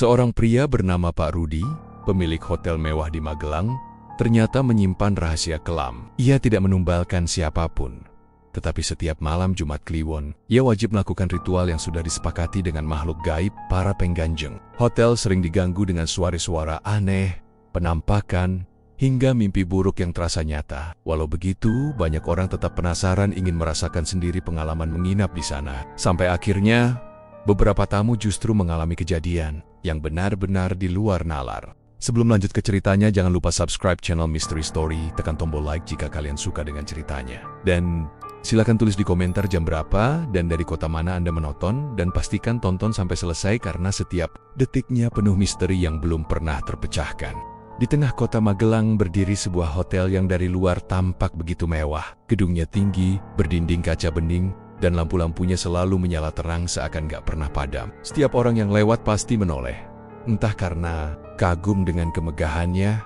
Seorang pria bernama Pak Rudi, pemilik hotel mewah di Magelang, ternyata menyimpan rahasia kelam. Ia tidak menumbalkan siapapun. Tetapi setiap malam Jumat Kliwon, ia wajib melakukan ritual yang sudah disepakati dengan makhluk gaib, para pengganjeng. Hotel sering diganggu dengan suara-suara aneh, penampakan, hingga mimpi buruk yang terasa nyata. Walau begitu, banyak orang tetap penasaran ingin merasakan sendiri pengalaman menginap di sana. Sampai akhirnya, beberapa tamu justru mengalami kejadian yang benar-benar di luar nalar. Sebelum lanjut ke ceritanya, jangan lupa subscribe channel Mystery Story, tekan tombol like jika kalian suka dengan ceritanya. Dan silakan tulis di komentar jam berapa dan dari kota mana Anda menonton, dan pastikan tonton sampai selesai karena setiap detiknya penuh misteri yang belum pernah terpecahkan. Di tengah kota Magelang berdiri sebuah hotel yang dari luar tampak begitu mewah. Gedungnya tinggi, berdinding kaca bening, dan lampu-lampunya selalu menyala terang seakan gak pernah padam. Setiap orang yang lewat pasti menoleh, entah karena kagum dengan kemegahannya,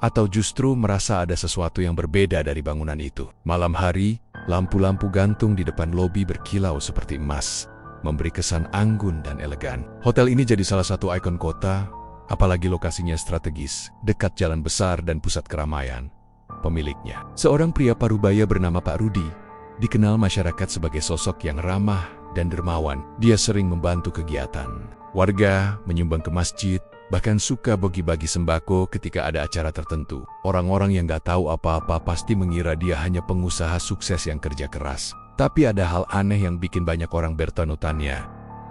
atau justru merasa ada sesuatu yang berbeda dari bangunan itu. Malam hari, lampu-lampu gantung di depan lobi berkilau seperti emas, memberi kesan anggun dan elegan. Hotel ini jadi salah satu ikon kota, apalagi lokasinya strategis, dekat jalan besar dan pusat keramaian. Pemiliknya, seorang pria parubaya bernama Pak Rudi, dikenal masyarakat sebagai sosok yang ramah dan dermawan. Dia sering membantu kegiatan warga, menyumbang ke masjid, bahkan suka bagi-bagi sembako ketika ada acara tertentu. Orang-orang yang gak tahu apa-apa pasti mengira dia hanya pengusaha sukses yang kerja keras. Tapi ada hal aneh yang bikin banyak orang bertanutannya.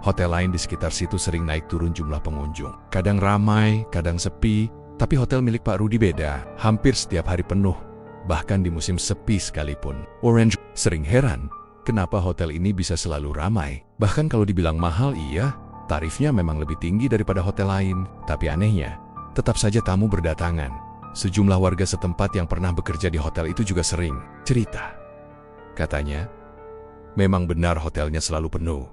Hotel lain di sekitar situ sering naik turun jumlah pengunjung. Kadang ramai, kadang sepi, tapi hotel milik Pak Rudi beda. Hampir setiap hari penuh, bahkan di musim sepi sekalipun. Orange sering heran, kenapa hotel ini bisa selalu ramai. Bahkan kalau dibilang mahal, iya, tarifnya memang lebih tinggi daripada hotel lain. Tapi anehnya, tetap saja tamu berdatangan. Sejumlah warga setempat yang pernah bekerja di hotel itu juga sering cerita. Katanya, memang benar hotelnya selalu penuh,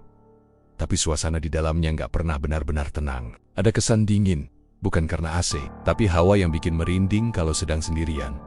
tapi suasana di dalamnya nggak pernah benar-benar tenang. Ada kesan dingin, bukan karena AC, tapi hawa yang bikin merinding kalau sedang sendirian.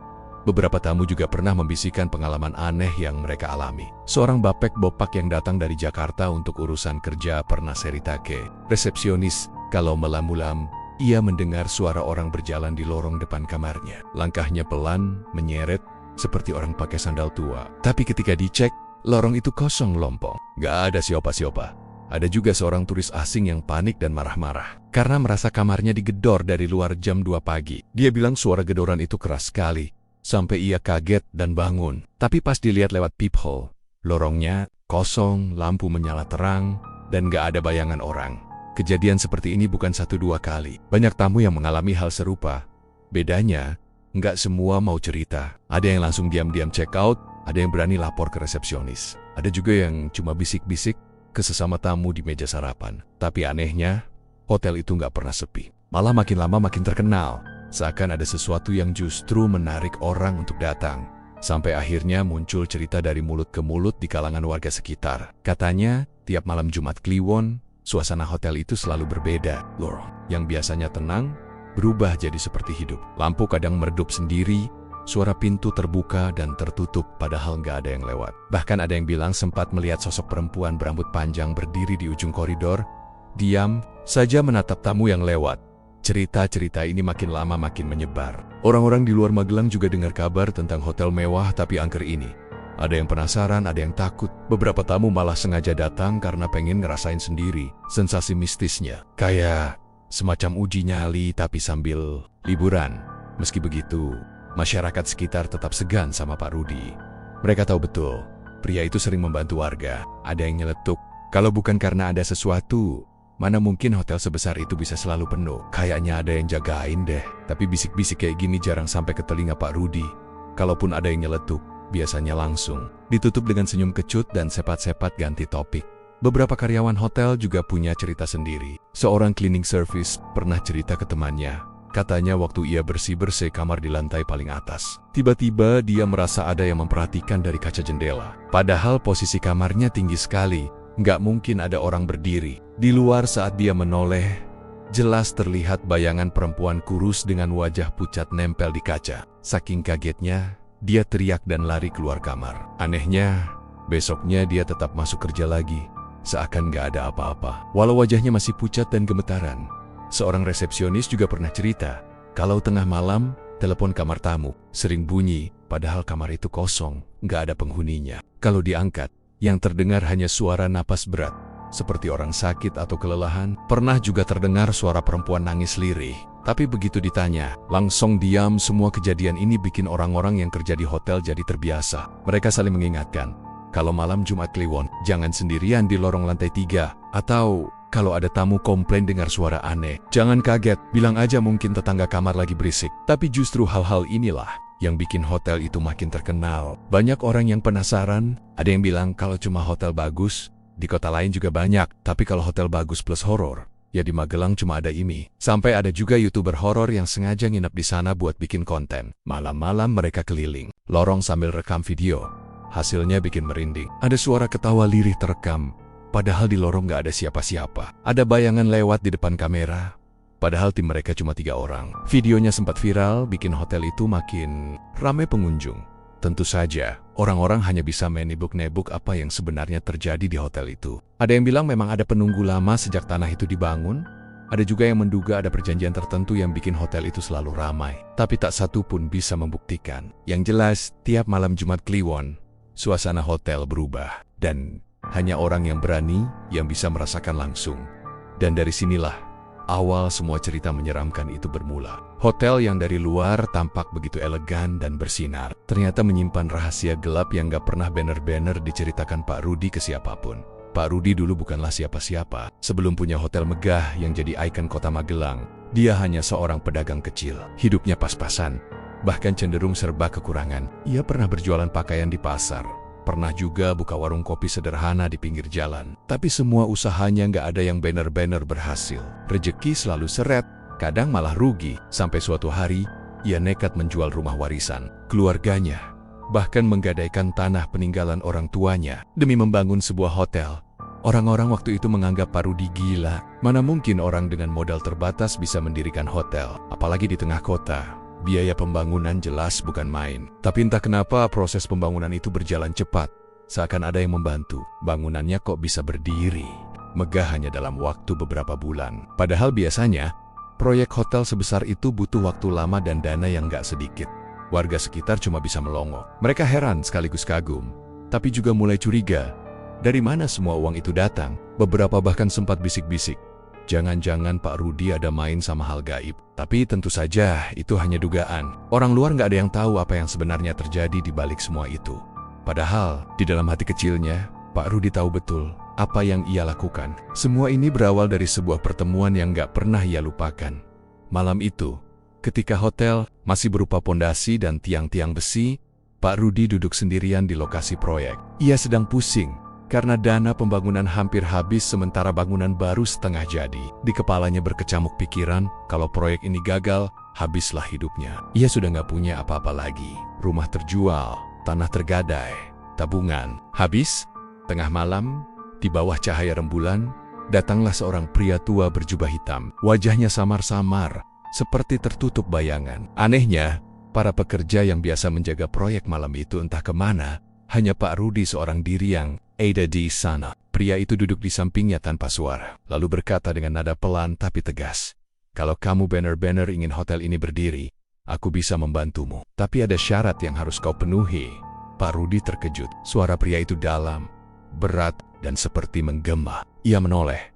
Beberapa tamu juga pernah membisikkan pengalaman aneh yang mereka alami. Seorang bapek bopak yang datang dari Jakarta untuk urusan kerja pernah cerita ke resepsionis kalau malam-malam ia mendengar suara orang berjalan di lorong depan kamarnya. Langkahnya pelan, menyeret, seperti orang pakai sandal tua. Tapi ketika dicek, lorong itu kosong lompong. Gak ada siapa-siapa. Ada juga seorang turis asing yang panik dan marah-marah karena merasa kamarnya digedor dari luar jam 2 pagi. Dia bilang suara gedoran itu keras sekali, sampai ia kaget dan bangun. Tapi pas dilihat lewat peephole, lorongnya kosong, lampu menyala terang, dan gak ada bayangan orang. Kejadian seperti ini bukan 1-2 kali. Banyak tamu yang mengalami hal serupa. Bedanya, gak semua mau cerita. Ada yang langsung diam-diam check out, ada yang berani lapor ke resepsionis. Ada juga yang cuma bisik-bisik ke sesama tamu di meja sarapan. Tapi anehnya, hotel itu gak pernah sepi. Malah makin lama makin terkenal. Seakan ada sesuatu yang justru menarik orang untuk datang. Sampai akhirnya muncul cerita dari mulut ke mulut di kalangan warga sekitar. Katanya, tiap malam Jumat Kliwon, suasana hotel itu selalu berbeda. Lorong yang biasanya tenang, berubah jadi seperti hidup. Lampu kadang meredup sendiri, suara pintu terbuka dan tertutup padahal nggak ada yang lewat. Bahkan ada yang bilang sempat melihat sosok perempuan berambut panjang berdiri di ujung koridor, diam saja menatap tamu yang lewat. Cerita-cerita ini makin lama makin menyebar. Orang-orang di luar Magelang juga dengar kabar tentang hotel mewah tapi angker ini. Ada yang penasaran, ada yang takut. Beberapa tamu malah sengaja datang karena pengen ngerasain sendiri sensasi mistisnya. Kayak semacam uji nyali tapi sambil liburan. Meski begitu, masyarakat sekitar tetap segan sama Pak Rudi. Mereka tahu betul, pria itu sering membantu warga. Ada yang nyeletuk, kalau bukan karena ada sesuatu, mana mungkin hotel sebesar itu bisa selalu penuh. Kayaknya ada yang jagain deh. Tapi bisik-bisik kayak gini jarang sampai ke telinga Pak Rudi. Kalaupun ada yang nyeletuk, biasanya langsung ditutup dengan senyum kecut dan sepat-sepat ganti topik. Beberapa karyawan hotel juga punya cerita sendiri. Seorang cleaning service pernah cerita ke temannya. Katanya waktu ia bersih-bersih kamar di lantai paling atas, tiba-tiba dia merasa ada yang memperhatikan dari kaca jendela. Padahal posisi kamarnya tinggi sekali, nggak mungkin ada orang berdiri. Di luar saat dia menoleh, jelas terlihat bayangan perempuan kurus dengan wajah pucat nempel di kaca. Saking kagetnya, dia teriak dan lari keluar kamar. Anehnya, besoknya dia tetap masuk kerja lagi, seakan nggak ada apa-apa. Walau wajahnya masih pucat dan gemetaran, Seorang resepsionis juga pernah cerita, kalau tengah malam, telepon kamar tamu sering bunyi, padahal kamar itu kosong, nggak ada penghuninya. Kalau diangkat, yang terdengar hanya suara napas berat, seperti orang sakit atau kelelahan. Pernah juga terdengar suara perempuan nangis lirih. Tapi begitu ditanya, langsung diam. Semua kejadian ini bikin orang-orang yang kerja di hotel jadi terbiasa. Mereka saling mengingatkan, kalau malam Jumat Kliwon, jangan sendirian di lorong lantai 3. Atau, kalau ada tamu komplain dengar suara aneh, jangan kaget, bilang aja mungkin tetangga kamar lagi berisik. Tapi justru hal-hal inilah yang bikin hotel itu makin terkenal. Banyak orang yang penasaran, ada yang bilang kalau cuma hotel bagus, di kota lain juga banyak. Tapi kalau hotel bagus plus horor, ya di Magelang cuma ada ini. Sampai ada juga YouTuber horor yang sengaja nginep di sana buat bikin konten. Malam-malam mereka keliling lorong sambil rekam video. Hasilnya bikin merinding. Ada suara ketawa lirih terekam, padahal di lorong nggak ada siapa-siapa. Ada bayangan lewat di depan kamera, padahal tim mereka cuma 3 orang. Videonya sempat viral, bikin hotel itu makin ramai pengunjung. Tentu saja, orang-orang hanya bisa menebak-nebak apa yang sebenarnya terjadi di hotel itu. Ada yang bilang memang ada penunggu lama sejak tanah itu dibangun. Ada juga yang menduga ada perjanjian tertentu yang bikin hotel itu selalu ramai. Tapi tak satu pun bisa membuktikan. Yang jelas, tiap malam Jumat Kliwon, suasana hotel berubah. Dan hanya orang yang berani yang bisa merasakan langsung. Dan dari sinilah awal semua cerita menyeramkan itu bermula. Hotel yang dari luar tampak begitu elegan dan bersinar, ternyata menyimpan rahasia gelap yang gak pernah banner-banner diceritakan Pak Rudi ke siapapun. Pak Rudi dulu bukanlah siapa-siapa. Sebelum punya hotel megah yang jadi ikon kota Magelang, dia hanya seorang pedagang kecil. Hidupnya pas-pasan, bahkan cenderung serba kekurangan. Ia pernah berjualan pakaian di pasar, pernah juga buka warung kopi sederhana di pinggir jalan. Tapi semua usahanya nggak ada yang banner-banner berhasil. Rezeki selalu seret, kadang malah rugi. Sampai suatu hari, ia nekat menjual rumah warisan keluarganya, bahkan menggadaikan tanah peninggalan orang tuanya demi membangun sebuah hotel. Orang-orang waktu itu menganggap Pak Rudi gila. Mana mungkin orang dengan modal terbatas bisa mendirikan hotel, apalagi di tengah kota. Biaya pembangunan jelas bukan main. Tapi entah kenapa proses pembangunan itu berjalan cepat. Seakan ada yang membantu. Bangunannya kok bisa berdiri megah hanya dalam waktu beberapa bulan. Padahal biasanya, proyek hotel sebesar itu butuh waktu lama dan dana yang gak sedikit. Warga sekitar cuma bisa melongo. Mereka heran sekaligus kagum, tapi juga mulai curiga. Dari mana semua uang itu datang? Beberapa bahkan sempat bisik-bisik, jangan-jangan Pak Rudi ada main sama hal gaib. Tapi tentu saja itu hanya dugaan. Orang luar nggak ada yang tahu apa yang sebenarnya terjadi di balik semua itu. Padahal di dalam hati kecilnya, Pak Rudi tahu betul apa yang ia lakukan. Semua ini berawal dari sebuah pertemuan yang nggak pernah ia lupakan. Malam itu, ketika hotel masih berupa pondasi dan tiang-tiang besi, Pak Rudi duduk sendirian di lokasi proyek. Ia sedang pusing karena dana pembangunan hampir habis sementara bangunan baru setengah jadi. Di kepalanya berkecamuk pikiran, kalau proyek ini gagal, habislah hidupnya. Ia sudah nggak punya apa-apa lagi. Rumah terjual, tanah tergadai, tabungan habis. Tengah malam, di bawah cahaya rembulan, datanglah seorang pria tua berjubah hitam. Wajahnya samar-samar, seperti tertutup bayangan. Anehnya, para pekerja yang biasa menjaga proyek malam itu entah kemana. Hanya Pak Rudi seorang diri yang ada di sana. Pria itu duduk di sampingnya tanpa suara, lalu berkata dengan nada pelan tapi tegas, "Kalau kamu benar-benar ingin hotel ini berdiri, aku bisa membantumu. Tapi ada syarat yang harus kau penuhi." Pak Rudi terkejut. Suara pria itu dalam, berat, dan seperti menggema. Ia menoleh,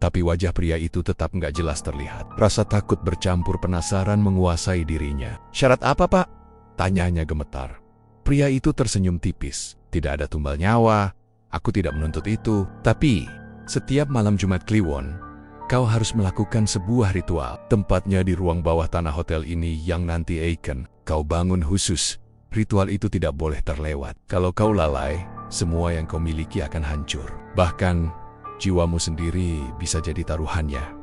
tapi wajah pria itu tetap nggak jelas terlihat. Rasa takut bercampur penasaran menguasai dirinya. "Syarat apa, Pak?" tanyanya gemetar. Pria itu tersenyum tipis. "Tidak ada tumbal nyawa, aku tidak menuntut itu. Tapi, setiap malam Jumat Kliwon, kau harus melakukan sebuah ritual. Tempatnya di ruang bawah tanah hotel ini yang nanti akan kau bangun khusus. Ritual itu tidak boleh terlewat. Kalau kau lalai, semua yang kau miliki akan hancur. Bahkan, jiwamu sendiri bisa jadi taruhannya."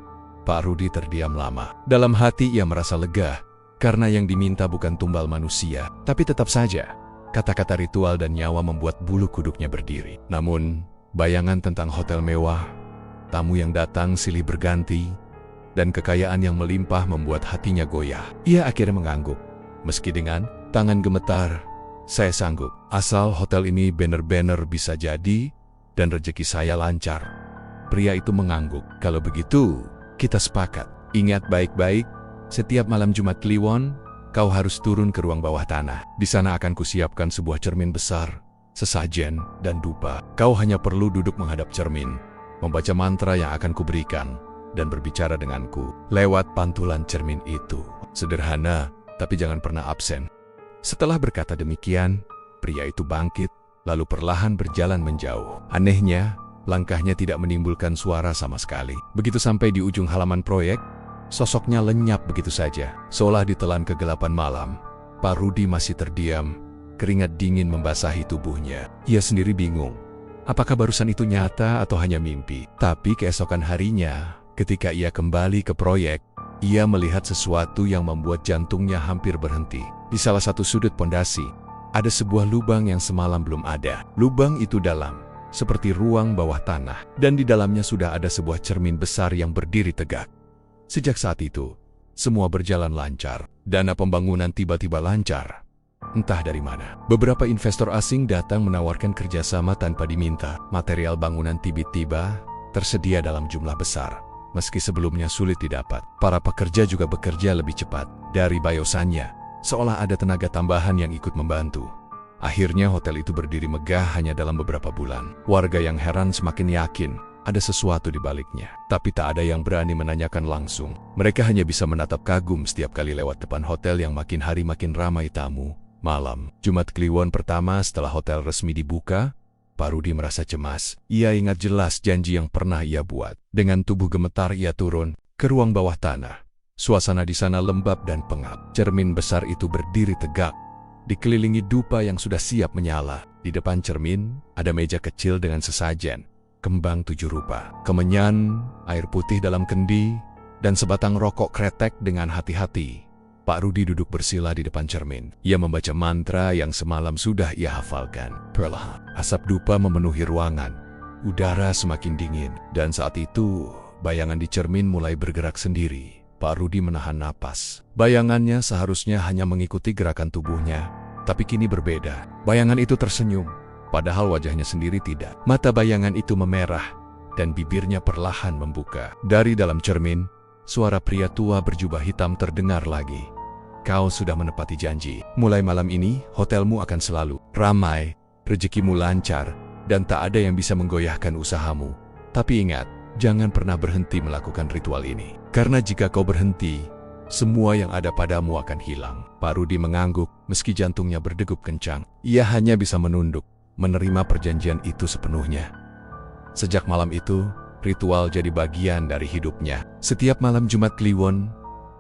Pak Rudi terdiam lama. Dalam hati ia merasa lega, karena yang diminta bukan tumbal manusia. Tapi tetap saja, kata-kata ritual dan nyawa membuat bulu kuduknya berdiri. Namun, bayangan tentang hotel mewah, tamu yang datang silih berganti, dan kekayaan yang melimpah membuat hatinya goyah. Ia akhirnya mengangguk. Meski dengan tangan gemetar, "Saya sanggup, asal hotel ini benar-benar bisa jadi, dan rezeki saya lancar." Pria itu mengangguk. "Kalau begitu, kita sepakat. Ingat baik-baik, setiap malam Jumat Kliwon, kau harus turun ke ruang bawah tanah. Di sana akan kusiapkan sebuah cermin besar, sesajen, dan dupa. Kau hanya perlu duduk menghadap cermin, membaca mantra yang akan kuberikan, dan berbicara denganku lewat pantulan cermin itu. Sederhana, tapi jangan pernah absen. Setelah berkata demikian, pria itu bangkit, lalu perlahan berjalan menjauh. Anehnya, langkahnya tidak menimbulkan suara sama sekali. Begitu sampai di ujung halaman proyek, sosoknya lenyap begitu saja, seolah ditelan kegelapan malam. Pak Rudi masih terdiam, keringat dingin membasahi tubuhnya. Ia sendiri bingung, apakah barusan itu nyata atau hanya mimpi? Tapi keesokan harinya, ketika ia kembali ke proyek, ia melihat sesuatu yang membuat jantungnya hampir berhenti. Di salah satu sudut pondasi, ada sebuah lubang yang semalam belum ada. Lubang itu dalam, seperti ruang bawah tanah, dan di dalamnya sudah ada sebuah cermin besar yang berdiri tegak. Sejak saat itu, semua berjalan lancar. Dana pembangunan tiba-tiba lancar. Entah dari mana. Beberapa investor asing datang menawarkan kerjasama tanpa diminta. Material bangunan tiba-tiba tersedia dalam jumlah besar. Meski sebelumnya sulit didapat, para pekerja juga bekerja lebih cepat. Dari bayosannya, seolah ada tenaga tambahan yang ikut membantu. Akhirnya hotel itu berdiri megah hanya dalam beberapa bulan. Warga yang heran semakin yakin ada sesuatu di baliknya, tapi tak ada yang berani menanyakan langsung. Mereka hanya bisa menatap kagum setiap kali lewat depan hotel yang makin hari makin ramai tamu. Malam Jumat Kliwon pertama setelah hotel resmi dibuka, Pak Rudi merasa cemas. Ia ingat jelas janji yang pernah ia buat. Dengan tubuh gemetar ia turun ke ruang bawah tanah. Suasana di sana lembab dan pengap. Cermin besar itu berdiri tegak, dikelilingi dupa yang sudah siap menyala. Di depan cermin ada meja kecil dengan sesajen, kembang 7 rupa, kemenyan, air putih dalam kendi, dan sebatang rokok kretek dengan hati-hati. Pak Rudi duduk bersila di depan cermin. Ia membaca mantra yang semalam sudah ia hafalkan. Perlahan, asap dupa memenuhi ruangan. Udara semakin dingin, dan saat itu bayangan di cermin mulai bergerak sendiri. Pak Rudi menahan napas. Bayangannya seharusnya hanya mengikuti gerakan tubuhnya, tapi kini berbeda. Bayangan itu tersenyum, padahal wajahnya sendiri tidak. Mata bayangan itu memerah, dan bibirnya perlahan membuka. Dari dalam cermin, suara pria tua berjubah hitam terdengar lagi. Kau sudah menepati janji. Mulai malam ini, hotelmu akan selalu ramai, rezekimu lancar, dan tak ada yang bisa menggoyahkan usahamu. Tapi ingat, jangan pernah berhenti melakukan ritual ini. Karena jika kau berhenti, semua yang ada padamu akan hilang. Pak Rudi mengangguk, meski jantungnya berdegup kencang. Ia hanya bisa menunduk, menerima perjanjian itu sepenuhnya. Sejak malam itu, ritual jadi bagian dari hidupnya. Setiap malam Jumat Kliwon,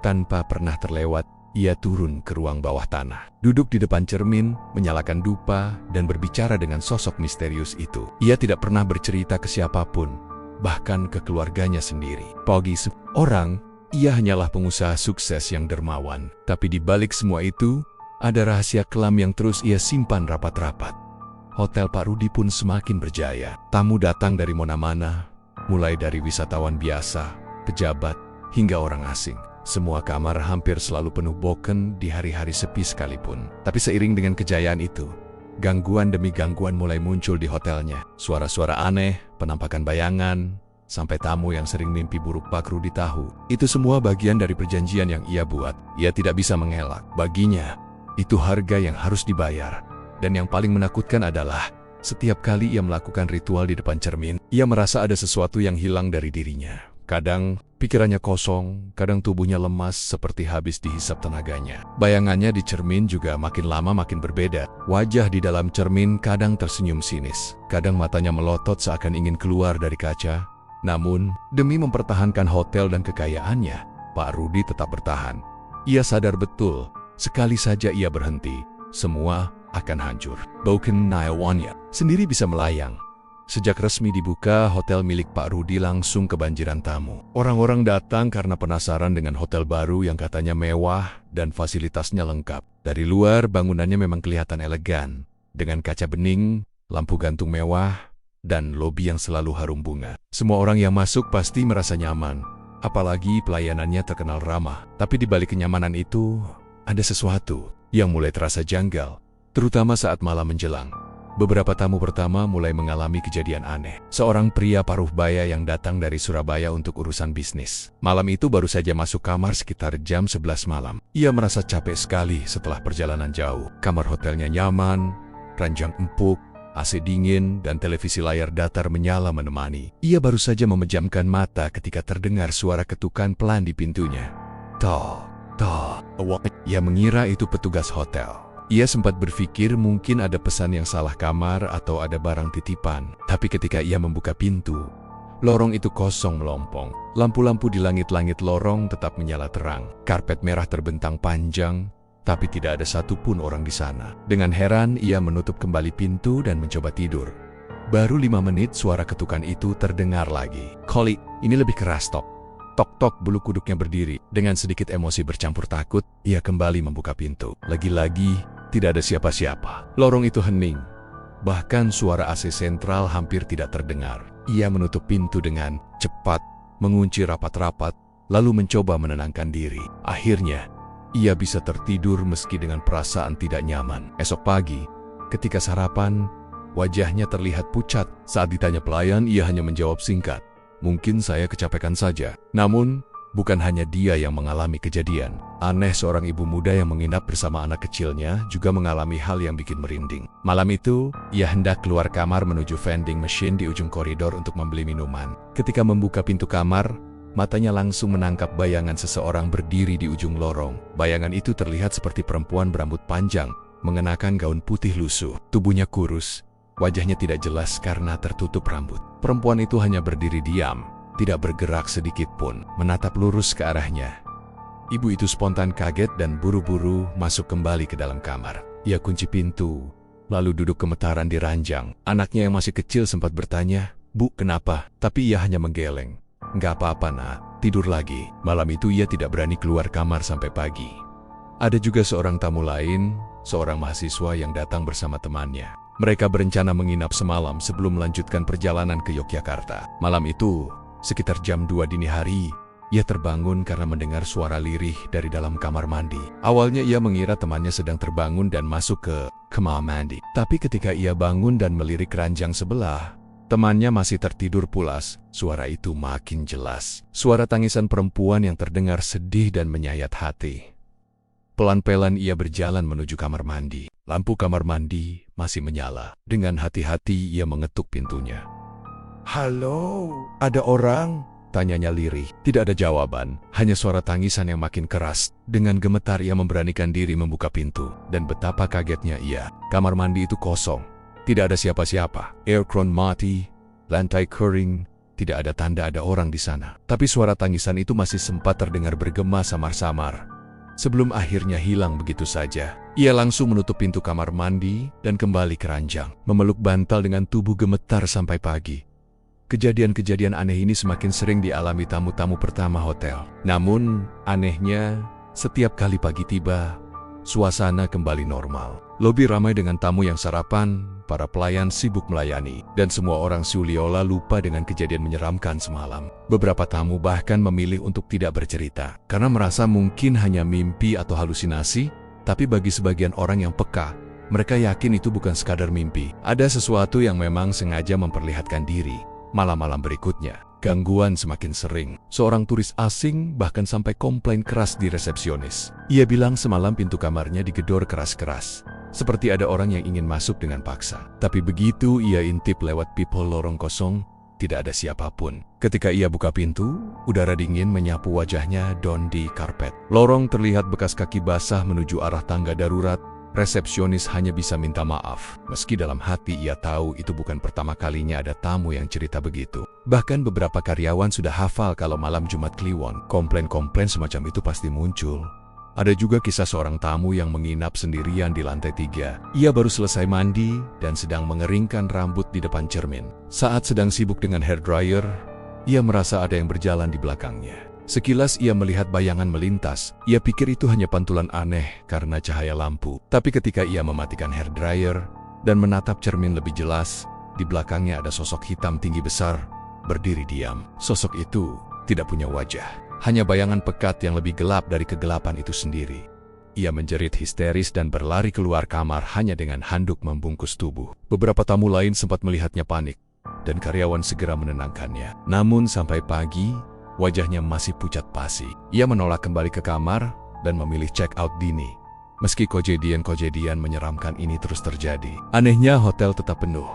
tanpa pernah terlewat, ia turun ke ruang bawah tanah. Duduk di depan cermin, menyalakan dupa, dan berbicara dengan sosok misterius itu. Ia tidak pernah bercerita ke siapapun, bahkan ke keluarganya sendiri. Bagi orang, ia hanyalah pengusaha sukses yang dermawan. Tapi di balik semua itu, ada rahasia kelam yang terus ia simpan rapat-rapat. Hotel Pak Rudi pun semakin berjaya. Tamu datang dari mana-mana, mulai dari wisatawan biasa, pejabat, hingga orang asing. Semua kamar hampir selalu penuh boken di hari-hari sepi sekalipun. Tapi seiring dengan kejayaan itu, gangguan demi gangguan mulai muncul di hotelnya. Suara-suara aneh, penampakan bayangan, sampai tamu yang sering mimpi buruk Pak Rudi tahu. Itu semua bagian dari perjanjian yang ia buat. Ia tidak bisa mengelak. Baginya, itu harga yang harus dibayar. Dan yang paling menakutkan adalah, setiap kali ia melakukan ritual di depan cermin, ia merasa ada sesuatu yang hilang dari dirinya. Kadang, pikirannya kosong, kadang tubuhnya lemas seperti habis dihisap tenaganya. Bayangannya di cermin juga makin lama makin berbeda. Wajah di dalam cermin kadang tersenyum sinis, kadang matanya melotot seakan ingin keluar dari kaca. Namun, demi mempertahankan hotel dan kekayaannya, Pak Rudi tetap bertahan. Ia sadar betul, sekali saja ia berhenti, semua akan hancur. Bahkan Nyawannya sendiri bisa melayang. Sejak resmi dibuka, hotel milik Pak Rudi langsung kebanjiran tamu. Orang-orang datang karena penasaran dengan hotel baru yang katanya mewah dan fasilitasnya lengkap. Dari luar, bangunannya memang kelihatan elegan, dengan kaca bening, lampu gantung mewah, dan lobi yang selalu harum bunga. Semua orang yang masuk pasti merasa nyaman, apalagi pelayanannya terkenal ramah. Tapi di balik kenyamanan itu, ada sesuatu yang mulai terasa janggal, terutama saat malam menjelang. beberapa tamu pertama mulai mengalami kejadian aneh. Seorang pria paruh baya yang datang dari Surabaya untuk urusan bisnis. Malam itu baru saja masuk kamar sekitar jam 11 malam. Ia merasa capek sekali setelah perjalanan jauh. Kamar hotelnya nyaman, ranjang empuk, AC dingin, dan televisi layar datar menyala menemani. Ia baru saja memejamkan mata ketika terdengar suara ketukan pelan di pintunya. Tok, tok. Ia mengira itu petugas hotel. Ia sempat berpikir mungkin ada pesan yang salah kamar atau ada barang titipan. Tapi ketika ia membuka pintu, lorong itu kosong melompong. Lampu-lampu di langit-langit lorong tetap menyala terang. Karpet merah terbentang panjang, tapi tidak ada satupun orang di sana. Dengan heran, ia menutup kembali pintu dan mencoba tidur. Baru 5 menit suara ketukan itu terdengar lagi. Koli, ini lebih keras, Tok. Tok-tok, bulu kuduknya berdiri. Dengan sedikit emosi bercampur takut, ia kembali membuka pintu. Lagi-lagi, tidak ada siapa-siapa. Lorong itu hening. Bahkan suara AC sentral hampir tidak terdengar. Ia menutup pintu dengan cepat, mengunci rapat-rapat, lalu mencoba menenangkan diri. Akhirnya, ia bisa tertidur meski dengan perasaan tidak nyaman. Esok pagi, ketika sarapan, wajahnya terlihat pucat. Saat ditanya pelayan, ia hanya menjawab singkat, "Mungkin saya kecapekan saja." Namun, bukan hanya dia yang mengalami kejadian. Aneh, seorang ibu muda yang menginap bersama anak kecilnya juga mengalami hal yang bikin merinding. Malam itu, ia hendak keluar kamar menuju vending machine di ujung koridor untuk membeli minuman. Ketika membuka pintu kamar, matanya langsung menangkap bayangan seseorang berdiri di ujung lorong. Bayangan itu terlihat seperti perempuan berambut panjang, mengenakan gaun putih lusuh. Tubuhnya kurus, wajahnya tidak jelas karena tertutup rambut. Perempuan itu hanya berdiri diam, tidak bergerak sedikit pun, menatap lurus ke arahnya. Ibu itu spontan kaget dan buru-buru masuk kembali ke dalam kamar. Ia kunci pintu, lalu duduk gemetaran di ranjang. Anaknya yang masih kecil sempat bertanya, "Bu, kenapa?" Tapi ia hanya menggeleng. "Nggak apa-apa, Nak, tidur lagi." Malam itu ia tidak berani keluar kamar sampai pagi. Ada juga seorang tamu lain, seorang mahasiswa yang datang bersama temannya. Mereka berencana menginap semalam sebelum melanjutkan perjalanan ke Yogyakarta. Malam itu, sekitar jam 2 dini hari, ia terbangun karena mendengar suara lirih dari dalam kamar mandi. Awalnya ia mengira temannya sedang terbangun dan masuk ke kamar mandi. Tapi ketika ia bangun dan melirik ranjang sebelah, temannya masih tertidur pulas. Suara itu makin jelas. Suara tangisan perempuan yang terdengar sedih dan menyayat hati. Pelan-pelan ia berjalan menuju kamar mandi. Lampu kamar mandi masih menyala. Dengan hati-hati ia mengetuk pintunya. "Halo, ada orang?" tanyanya lirih. Tidak ada jawaban, hanya suara tangisan yang makin keras. Dengan gemetar ia memberanikan diri membuka pintu. Dan betapa kagetnya ia. Kamar mandi itu kosong. Tidak ada siapa-siapa. Aircon mati, lantai kering, tidak ada tanda ada orang di sana. Tapi suara tangisan itu masih sempat terdengar bergema samar-samar. Sebelum akhirnya hilang begitu saja, ia langsung menutup pintu kamar mandi dan kembali ke ranjang, memeluk bantal dengan tubuh gemetar sampai pagi. Kejadian-kejadian aneh ini semakin sering dialami tamu-tamu pertama hotel. Namun, anehnya, setiap kali pagi tiba, suasana kembali normal. Lobi ramai dengan tamu yang sarapan, para pelayan sibuk melayani, dan semua orang Suliola lupa dengan kejadian menyeramkan semalam. Beberapa tamu bahkan memilih untuk tidak bercerita, karena merasa mungkin hanya mimpi atau halusinasi, tapi bagi sebagian orang yang peka, mereka yakin itu bukan sekadar mimpi. Ada sesuatu yang memang sengaja memperlihatkan diri. Malam-malam berikutnya, gangguan semakin sering. Seorang turis asing bahkan sampai komplain keras di resepsionis. Ia bilang semalam pintu kamarnya digedor keras-keras, seperti ada orang yang ingin masuk dengan paksa. Tapi begitu ia intip lewat peephole lorong kosong, tidak ada siapapun. Ketika ia buka pintu, udara dingin menyapu wajahnya don di karpet. Lorong terlihat bekas kaki basah menuju arah tangga darurat. Resepsionis hanya bisa minta maaf, meski dalam hati ia tahu itu bukan pertama kalinya ada tamu yang cerita begitu. Bahkan beberapa karyawan sudah hafal kalau malam Jumat Kliwon, komplain-komplain semacam itu pasti muncul. Ada juga kisah seorang tamu yang menginap sendirian di lantai 3. Ia baru selesai mandi dan sedang mengeringkan rambut di depan cermin. Saat sedang sibuk dengan hairdryer, ia merasa ada yang berjalan di belakangnya. Sekilas ia melihat bayangan melintas. Ia pikir itu hanya pantulan aneh karena cahaya lampu. Tapi ketika ia mematikan hairdryer dan menatap cermin lebih jelas, di belakangnya ada sosok hitam tinggi besar, berdiri diam. Sosok itu tidak punya wajah, hanya bayangan pekat yang lebih gelap dari kegelapan itu sendiri. Ia menjerit histeris dan berlari keluar kamar hanya dengan handuk membungkus tubuh. Beberapa tamu lain sempat melihatnya panik, dan karyawan segera menenangkannya. Namun sampai pagi, wajahnya masih pucat pasi. Ia menolak kembali ke kamar dan memilih check out dini. Meski kejadian-kejadian menyeramkan ini terus terjadi, anehnya hotel tetap penuh.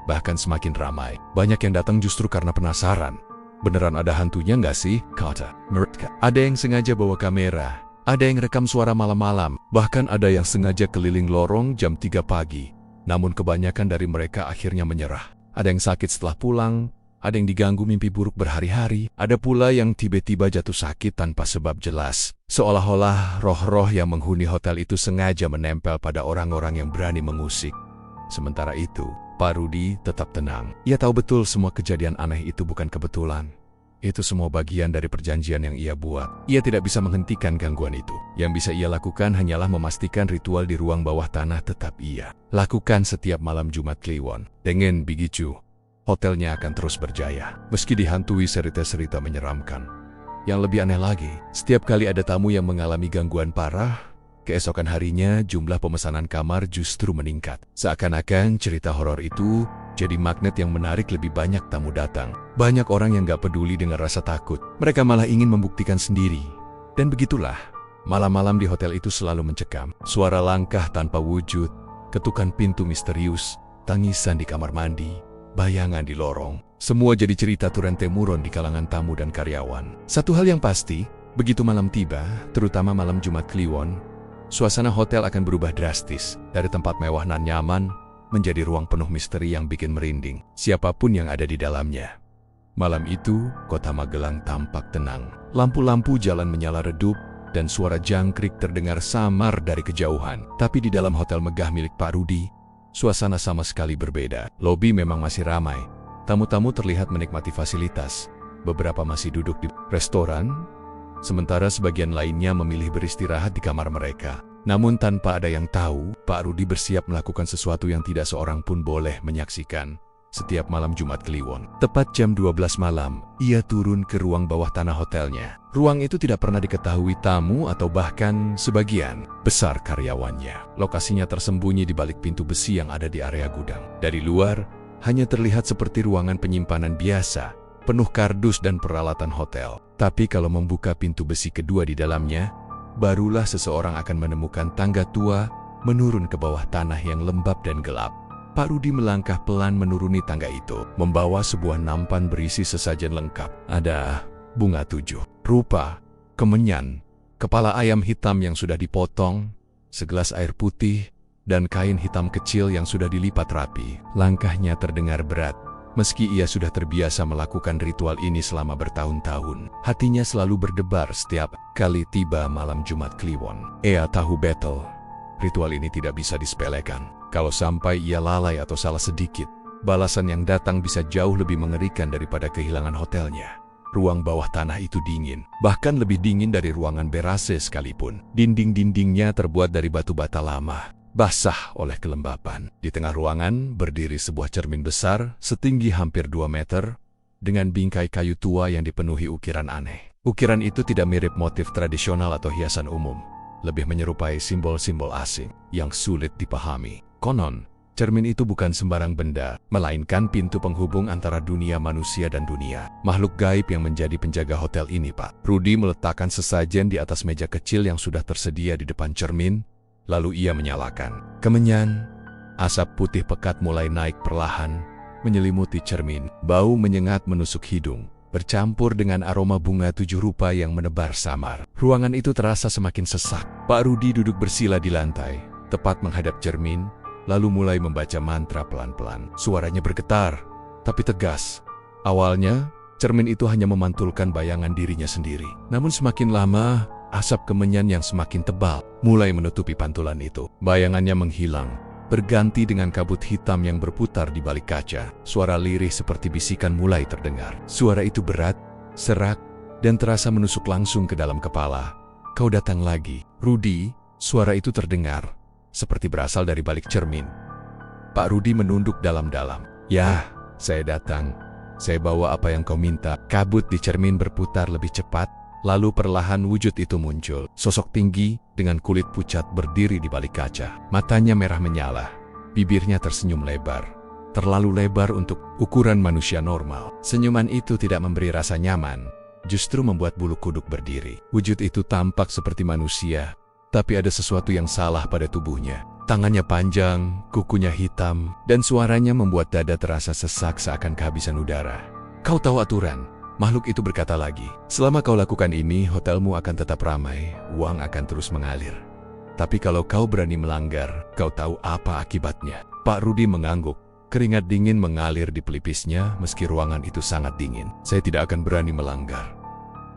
Bahkan semakin ramai. Banyak yang datang justru karena penasaran. Beneran ada hantunya nggak sih? Kata mereka. Ada yang sengaja bawa kamera, ada yang rekam suara malam-malam, bahkan ada yang sengaja keliling lorong jam 3 pagi. Namun kebanyakan dari mereka akhirnya menyerah. Ada yang sakit setelah pulang, ada yang diganggu mimpi buruk berhari-hari, ada pula yang tiba-tiba jatuh sakit tanpa sebab jelas. Seolah-olah roh-roh yang menghuni hotel itu sengaja menempel pada orang-orang yang berani mengusik. Sementara itu, Pak Rudi tetap tenang. Ia tahu betul semua kejadian aneh itu bukan kebetulan. Itu semua bagian dari perjanjian yang ia buat. Ia tidak bisa menghentikan gangguan itu. Yang bisa ia lakukan hanyalah memastikan ritual di ruang bawah tanah tetap ia lakukan setiap malam Jumat Kliwon. Dengan begitu, hotelnya akan terus berjaya, meski dihantui cerita-cerita menyeramkan. Yang lebih aneh lagi, setiap kali ada tamu yang mengalami gangguan parah, keesokan harinya jumlah pemesanan kamar justru meningkat. Seakan-akan cerita horor itu jadi magnet yang menarik lebih banyak tamu datang. Banyak orang yang gak peduli dengan rasa takut. Mereka malah ingin membuktikan sendiri. Dan begitulah, malam-malam di hotel itu selalu mencekam. Suara langkah tanpa wujud, ketukan pintu misterius, tangisan di kamar mandi, bayangan di lorong. Semua jadi cerita turun-temurun di kalangan tamu dan karyawan. Satu hal yang pasti, begitu malam tiba, terutama malam Jumat Kliwon, suasana hotel akan berubah drastis. Dari tempat mewah dan nyaman, menjadi ruang penuh misteri yang bikin merinding siapapun yang ada di dalamnya. Malam itu, kota Magelang tampak tenang. Lampu-lampu jalan menyala redup, dan suara jangkrik terdengar samar dari kejauhan. Tapi di dalam hotel megah milik Pak Rudi, suasana sama sekali berbeda. Lobi memang masih ramai. Tamu-tamu terlihat menikmati fasilitas. Beberapa masih duduk di restoran, sementara sebagian lainnya memilih beristirahat di kamar mereka. Namun tanpa ada yang tahu, Pak Rudi bersiap melakukan sesuatu yang tidak seorang pun boleh menyaksikan. Setiap malam Jumat Kliwon, tepat jam 12 malam, ia turun ke ruang bawah tanah hotelnya. Ruang itu tidak pernah diketahui tamu atau bahkan sebagian besar karyawannya. Lokasinya tersembunyi di balik pintu besi yang ada di area gudang. Dari luar, hanya terlihat seperti ruangan penyimpanan biasa, penuh kardus dan peralatan hotel. Tapi kalau membuka pintu besi kedua di dalamnya, barulah seseorang akan menemukan tangga tua menurun ke bawah tanah yang lembab dan gelap. Pak Rudi melangkah pelan menuruni tangga itu, membawa sebuah nampan berisi sesajen lengkap. Ada bunga 7 rupa, kemenyan, kepala ayam hitam yang sudah dipotong, segelas air putih, dan kain hitam kecil yang sudah dilipat rapi. Langkahnya terdengar berat. Meski ia sudah terbiasa melakukan ritual ini selama bertahun-tahun, hatinya selalu berdebar setiap kali tiba malam Jumat Kliwon. Ia tahu betul, ritual ini tidak bisa disepelekan. Kalau sampai ia lalai atau salah sedikit, balasan yang datang bisa jauh lebih mengerikan daripada kehilangan hotelnya. Ruang bawah tanah itu dingin, bahkan lebih dingin dari ruangan berase sekalipun. Dinding-dindingnya terbuat dari batu bata lama, basah oleh kelembapan. Di tengah ruangan berdiri sebuah cermin besar setinggi hampir 2 meter dengan bingkai kayu tua yang dipenuhi ukiran aneh. Ukiran itu tidak mirip motif tradisional atau hiasan umum, lebih menyerupai simbol-simbol asing yang sulit dipahami. Konon, cermin itu bukan sembarang benda, melainkan pintu penghubung antara dunia manusia dan dunia makhluk gaib yang menjadi penjaga hotel ini, Pak. Rudi meletakkan sesajen di atas meja kecil yang sudah tersedia di depan cermin. Lalu ia menyalakan kemenyan. Asap putih pekat mulai naik perlahan, menyelimuti cermin. Bau menyengat menusuk hidung, bercampur dengan aroma bunga 7 rupa yang menebar samar. Ruangan itu terasa semakin sesak. Pak Rudi duduk bersila di lantai, tepat menghadap cermin, lalu mulai membaca mantra pelan-pelan. Suaranya bergetar, tapi tegas. Awalnya, cermin itu hanya memantulkan bayangan dirinya sendiri. Namun semakin lama, asap kemenyan yang semakin tebal mulai menutupi pantulan itu. Bayangannya menghilang, berganti dengan kabut hitam yang berputar di balik kaca. Suara lirih seperti bisikan mulai terdengar. Suara itu berat, serak, dan terasa menusuk langsung ke dalam kepala. "Kau datang lagi, Rudi?" Suara itu terdengar, seperti berasal dari balik cermin. Pak Rudi menunduk dalam-dalam. "Ya, saya datang. Saya bawa apa yang kau minta." Kabut di cermin berputar lebih cepat, Lalu perlahan wujud itu muncul. Sosok tinggi dengan kulit pucat berdiri di balik kaca. Matanya merah menyala. Bibirnya tersenyum lebar. Terlalu lebar untuk ukuran manusia normal. Senyuman itu tidak memberi rasa nyaman, justru membuat bulu kuduk berdiri. Wujud itu tampak seperti manusia, tapi ada sesuatu yang salah pada tubuhnya. Tangannya panjang, kukunya hitam, dan suaranya membuat dada terasa sesak seakan kehabisan udara. "Kau tahu aturan," makhluk itu berkata lagi. "Selama kau lakukan ini, hotelmu akan tetap ramai, uang akan terus mengalir. Tapi kalau kau berani melanggar, kau tahu apa akibatnya." Pak Rudi mengangguk. Keringat dingin mengalir di pelipisnya meski ruangan itu sangat dingin. "Saya tidak akan berani melanggar.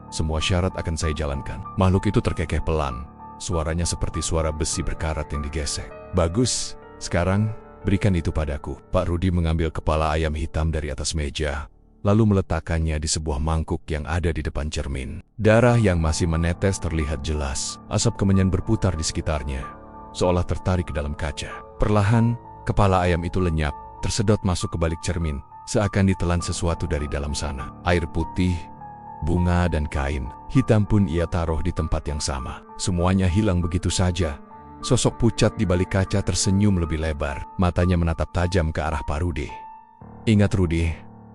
Semua syarat akan saya jalankan." Makhluk itu terkekeh pelan. Suaranya seperti suara besi berkarat yang digesek. "Bagus, sekarang berikan itu padaku." Pak Rudi mengambil kepala ayam hitam dari atas meja, lalu meletakkannya di sebuah mangkuk yang ada di depan cermin. Darah yang masih menetes terlihat jelas. Asap kemenyan berputar di sekitarnya, seolah tertarik ke dalam kaca. Perlahan, kepala ayam itu lenyap, tersedot masuk ke balik cermin, seakan ditelan sesuatu dari dalam sana. Air putih, bunga dan kain hitam pun ia taruh di tempat yang sama. Semuanya hilang begitu saja. Sosok pucat di balik kaca tersenyum lebih lebar. Matanya menatap tajam ke arah Pak Rudi. "Ingat Rudi,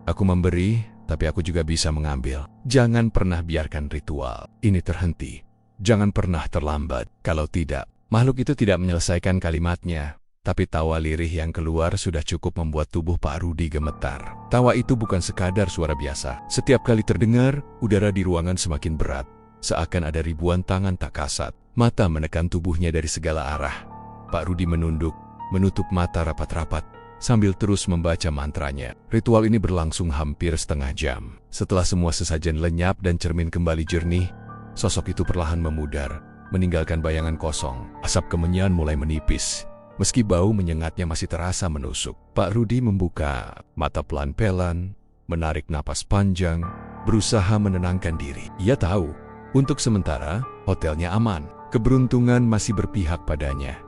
aku memberi, tapi aku juga bisa mengambil. Jangan pernah biarkan ritual ini terhenti. Jangan pernah terlambat. Kalau tidak..." Makhluk itu tidak menyelesaikan kalimatnya, tapi tawa lirih yang keluar sudah cukup membuat tubuh Pak Rudi gemetar. Tawa itu bukan sekadar suara biasa. Setiap kali terdengar, udara di ruangan semakin berat. Seakan ada ribuan tangan tak kasat. Mata menekan tubuhnya dari segala arah. Pak Rudi menunduk, menutup mata rapat-rapat, sambil terus membaca mantranya. Ritual ini berlangsung hampir setengah jam. Setelah semua sesajen lenyap dan cermin kembali jernih, sosok itu perlahan memudar, meninggalkan bayangan kosong. Asap kemenyan mulai menipis. Meski bau menyengatnya masih terasa menusuk. Pak Rudi membuka mata pelan-pelan, menarik napas panjang, berusaha menenangkan diri. Ia tahu, untuk sementara, hotelnya aman. Keberuntungan masih berpihak padanya.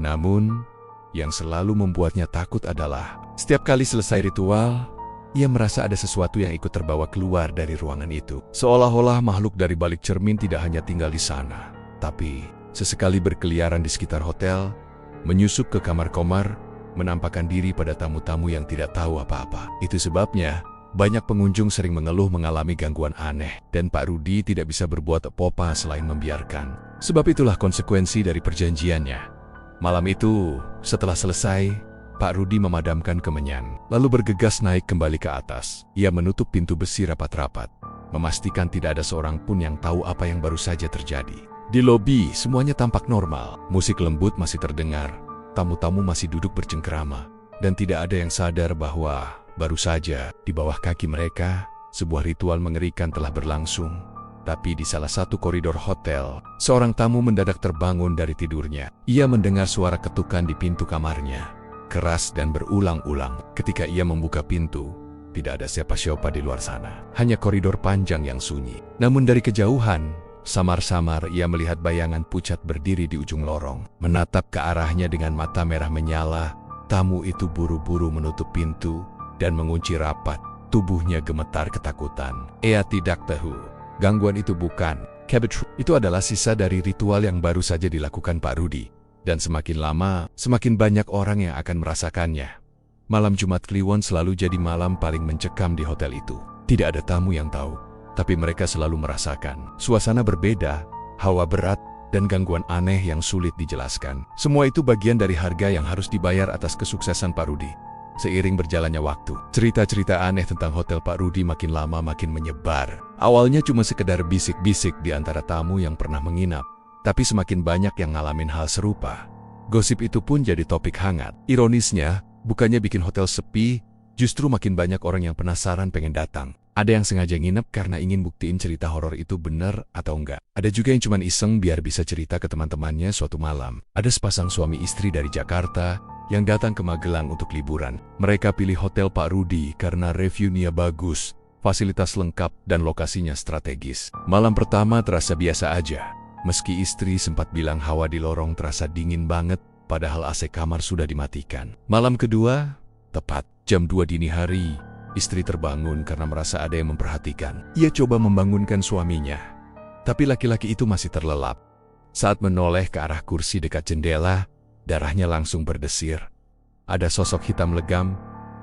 Namun, yang selalu membuatnya takut adalah, setiap kali selesai ritual, ia merasa ada sesuatu yang ikut terbawa keluar dari ruangan itu. Seolah-olah makhluk dari balik cermin tidak hanya tinggal di sana, tapi sesekali berkeliaran di sekitar hotel, menyusup ke kamar-kamar, menampakkan diri pada tamu-tamu yang tidak tahu apa-apa. Itu sebabnya, banyak pengunjung sering mengeluh mengalami gangguan aneh, dan Pak Rudi tidak bisa berbuat apa-apa selain membiarkan. Sebab itulah konsekuensi dari perjanjiannya. Malam itu, setelah selesai, Pak Rudi memadamkan kemenyan, lalu bergegas naik kembali ke atas. Ia menutup pintu besi rapat-rapat, memastikan tidak ada seorang pun yang tahu apa yang baru saja terjadi. Di lobi, semuanya tampak normal. Musik lembut masih terdengar, tamu-tamu masih duduk bercengkerama, dan tidak ada yang sadar bahwa baru saja di bawah kaki mereka, sebuah ritual mengerikan telah berlangsung. Tapi di salah satu koridor hotel, seorang tamu mendadak terbangun dari tidurnya. Ia mendengar suara ketukan di pintu kamarnya, keras dan berulang-ulang. Ketika ia membuka pintu, tidak ada siapa-siapa di luar sana. Hanya koridor panjang yang sunyi. Namun dari kejauhan, samar-samar ia melihat bayangan pucat berdiri di ujung lorong. Menatap ke arahnya dengan mata merah menyala, tamu itu buru-buru menutup pintu dan mengunci rapat. Tubuhnya gemetar ketakutan. Ia tidak tahu, gangguan itu bukan kabut. Itu adalah sisa dari ritual yang baru saja dilakukan Pak Rudi. Dan semakin lama, semakin banyak orang yang akan merasakannya. Malam Jumat Kliwon selalu jadi malam paling mencekam di hotel itu. Tidak ada tamu yang tahu, tapi mereka selalu merasakan. Suasana berbeda, hawa berat, dan gangguan aneh yang sulit dijelaskan. Semua itu bagian dari harga yang harus dibayar atas kesuksesan Pak Rudi. Seiring berjalannya waktu, cerita-cerita aneh tentang hotel Pak Rudi makin lama makin menyebar. Awalnya cuma sekedar bisik-bisik di antara tamu yang pernah menginap, tapi semakin banyak yang ngalamin hal serupa. Gosip itu pun jadi topik hangat. Ironisnya, bukannya bikin hotel sepi, justru makin banyak orang yang penasaran pengen datang. Ada yang sengaja nginep karena ingin buktiin cerita horor itu benar atau enggak. Ada juga yang cuma iseng biar bisa cerita ke teman-temannya suatu malam. Ada sepasang suami istri dari Jakarta yang datang ke Magelang untuk liburan. Mereka pilih hotel Pak Rudi karena reviewnya bagus, fasilitas lengkap, dan lokasinya strategis. Malam pertama terasa biasa aja. Meski istri sempat bilang hawa di lorong terasa dingin banget, padahal AC kamar sudah dimatikan. Malam kedua, tepat jam 2 dini hari, istri terbangun karena merasa ada yang memperhatikan. Ia coba membangunkan suaminya, Tapi laki-laki itu masih terlelap. Saat menoleh ke arah kursi dekat jendela, darahnya langsung berdesir. Ada sosok hitam legam,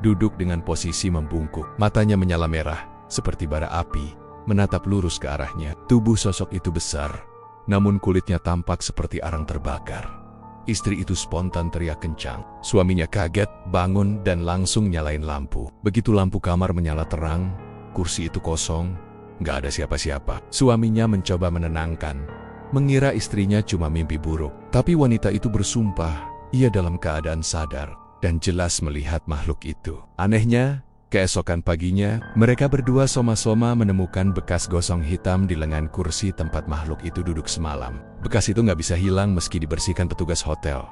duduk dengan posisi membungkuk. Matanya menyala merah, seperti bara api, menatap lurus ke arahnya. Tubuh sosok itu besar, namun kulitnya tampak seperti arang terbakar. Istri itu spontan teriak kencang. Suaminya kaget, bangun, dan langsung nyalain lampu. Begitu lampu kamar menyala terang, kursi itu kosong, nggak ada siapa-siapa. Suaminya mencoba menenangkan, mengira istrinya cuma mimpi buruk. Tapi wanita itu bersumpah, ia dalam keadaan sadar dan jelas melihat makhluk itu. Anehnya, keesokan paginya, mereka berdua soma-soma menemukan bekas gosong hitam di lengan kursi tempat makhluk itu duduk semalam. Bekas itu nggak bisa hilang meski dibersihkan petugas hotel.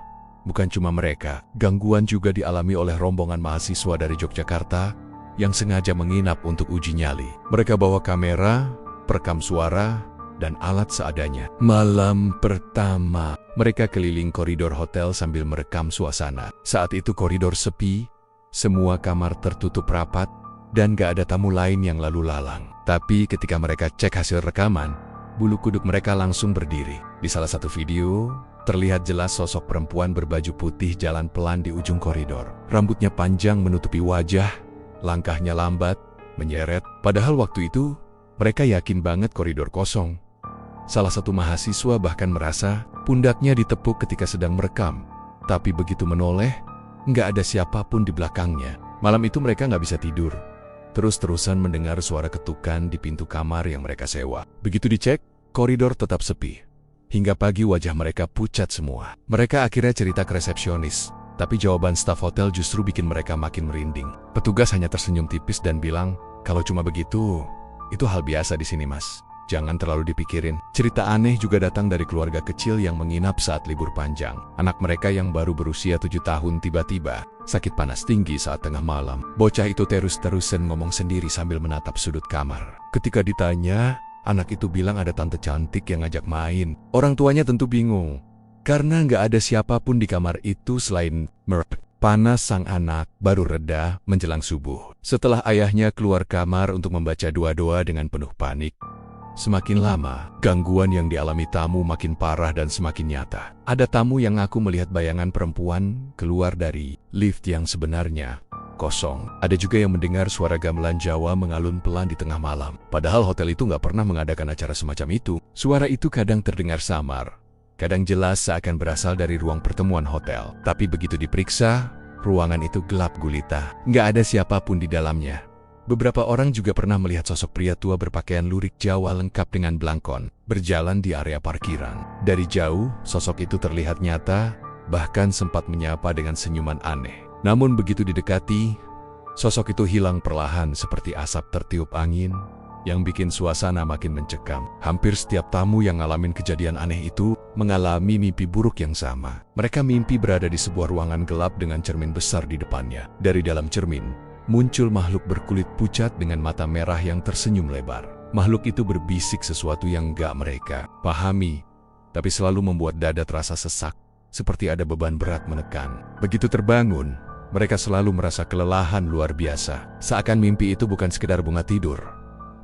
Bukan cuma mereka, gangguan juga dialami oleh rombongan mahasiswa dari Yogyakarta yang sengaja menginap untuk uji nyali. Mereka bawa kamera, perekam suara, dan alat seadanya. Malam pertama, mereka keliling koridor hotel sambil merekam suasana. Saat itu koridor sepi, semua kamar tertutup rapat, dan gak ada tamu lain yang lalu lalang. Tapi ketika mereka cek hasil rekaman, bulu kuduk mereka langsung berdiri. Di salah satu video, terlihat jelas sosok perempuan berbaju putih jalan pelan di ujung koridor. Rambutnya panjang menutupi wajah, langkahnya lambat, menyeret. Padahal waktu itu, mereka yakin banget koridor kosong. Salah satu mahasiswa bahkan merasa pundaknya ditepuk ketika sedang merekam. Tapi begitu menoleh, nggak ada siapapun di belakangnya. Malam itu mereka nggak bisa tidur. Terus-terusan mendengar suara ketukan di pintu kamar yang mereka sewa. Begitu dicek, koridor tetap sepi. Hingga pagi wajah mereka pucat semua. Mereka akhirnya cerita ke resepsionis. Tapi jawaban staf hotel justru bikin mereka makin merinding. Petugas hanya tersenyum tipis dan bilang, kalau cuma begitu, itu hal biasa di sini, Mas. Jangan terlalu dipikirin. Cerita aneh juga datang dari keluarga kecil yang menginap saat libur panjang. Anak mereka yang baru berusia 7 tahun tiba-tiba sakit panas tinggi saat tengah malam. Bocah itu terus-terusan ngomong sendiri sambil menatap sudut kamar. Ketika ditanya, anak itu bilang ada tante cantik yang ngajak main. Orang tuanya tentu bingung, karena nggak ada siapapun di kamar itu selain mereka. Panas sang anak baru reda menjelang subuh. Setelah ayahnya keluar kamar untuk membaca doa-doa dengan penuh panik, semakin lama, gangguan yang dialami tamu makin parah dan semakin nyata. Ada tamu yang ngaku melihat bayangan perempuan keluar dari lift yang sebenarnya kosong. Ada juga yang mendengar suara gamelan Jawa mengalun pelan di tengah malam. Padahal hotel itu nggak pernah mengadakan acara semacam itu. Suara itu kadang terdengar samar, kadang jelas seakan berasal dari ruang pertemuan hotel. Tapi begitu diperiksa, ruangan itu gelap gulita. Nggak ada siapapun di dalamnya. Beberapa orang juga pernah melihat sosok pria tua berpakaian lurik Jawa lengkap dengan belangkon, berjalan di area parkiran. Dari jauh, sosok itu terlihat nyata, bahkan sempat menyapa dengan senyuman aneh. Namun begitu didekati, sosok itu hilang perlahan seperti asap tertiup angin, yang bikin suasana makin mencekam. Hampir setiap tamu yang ngalamin kejadian aneh itu mengalami mimpi buruk yang sama. Mereka mimpi berada di sebuah ruangan gelap dengan cermin besar di depannya. Dari dalam cermin, muncul makhluk berkulit pucat dengan mata merah yang tersenyum lebar. Makhluk itu berbisik sesuatu yang gak mereka pahami, tapi selalu membuat dada terasa sesak, seperti ada beban berat menekan. Begitu terbangun, mereka selalu merasa kelelahan luar biasa, seakan mimpi itu bukan sekedar bunga tidur.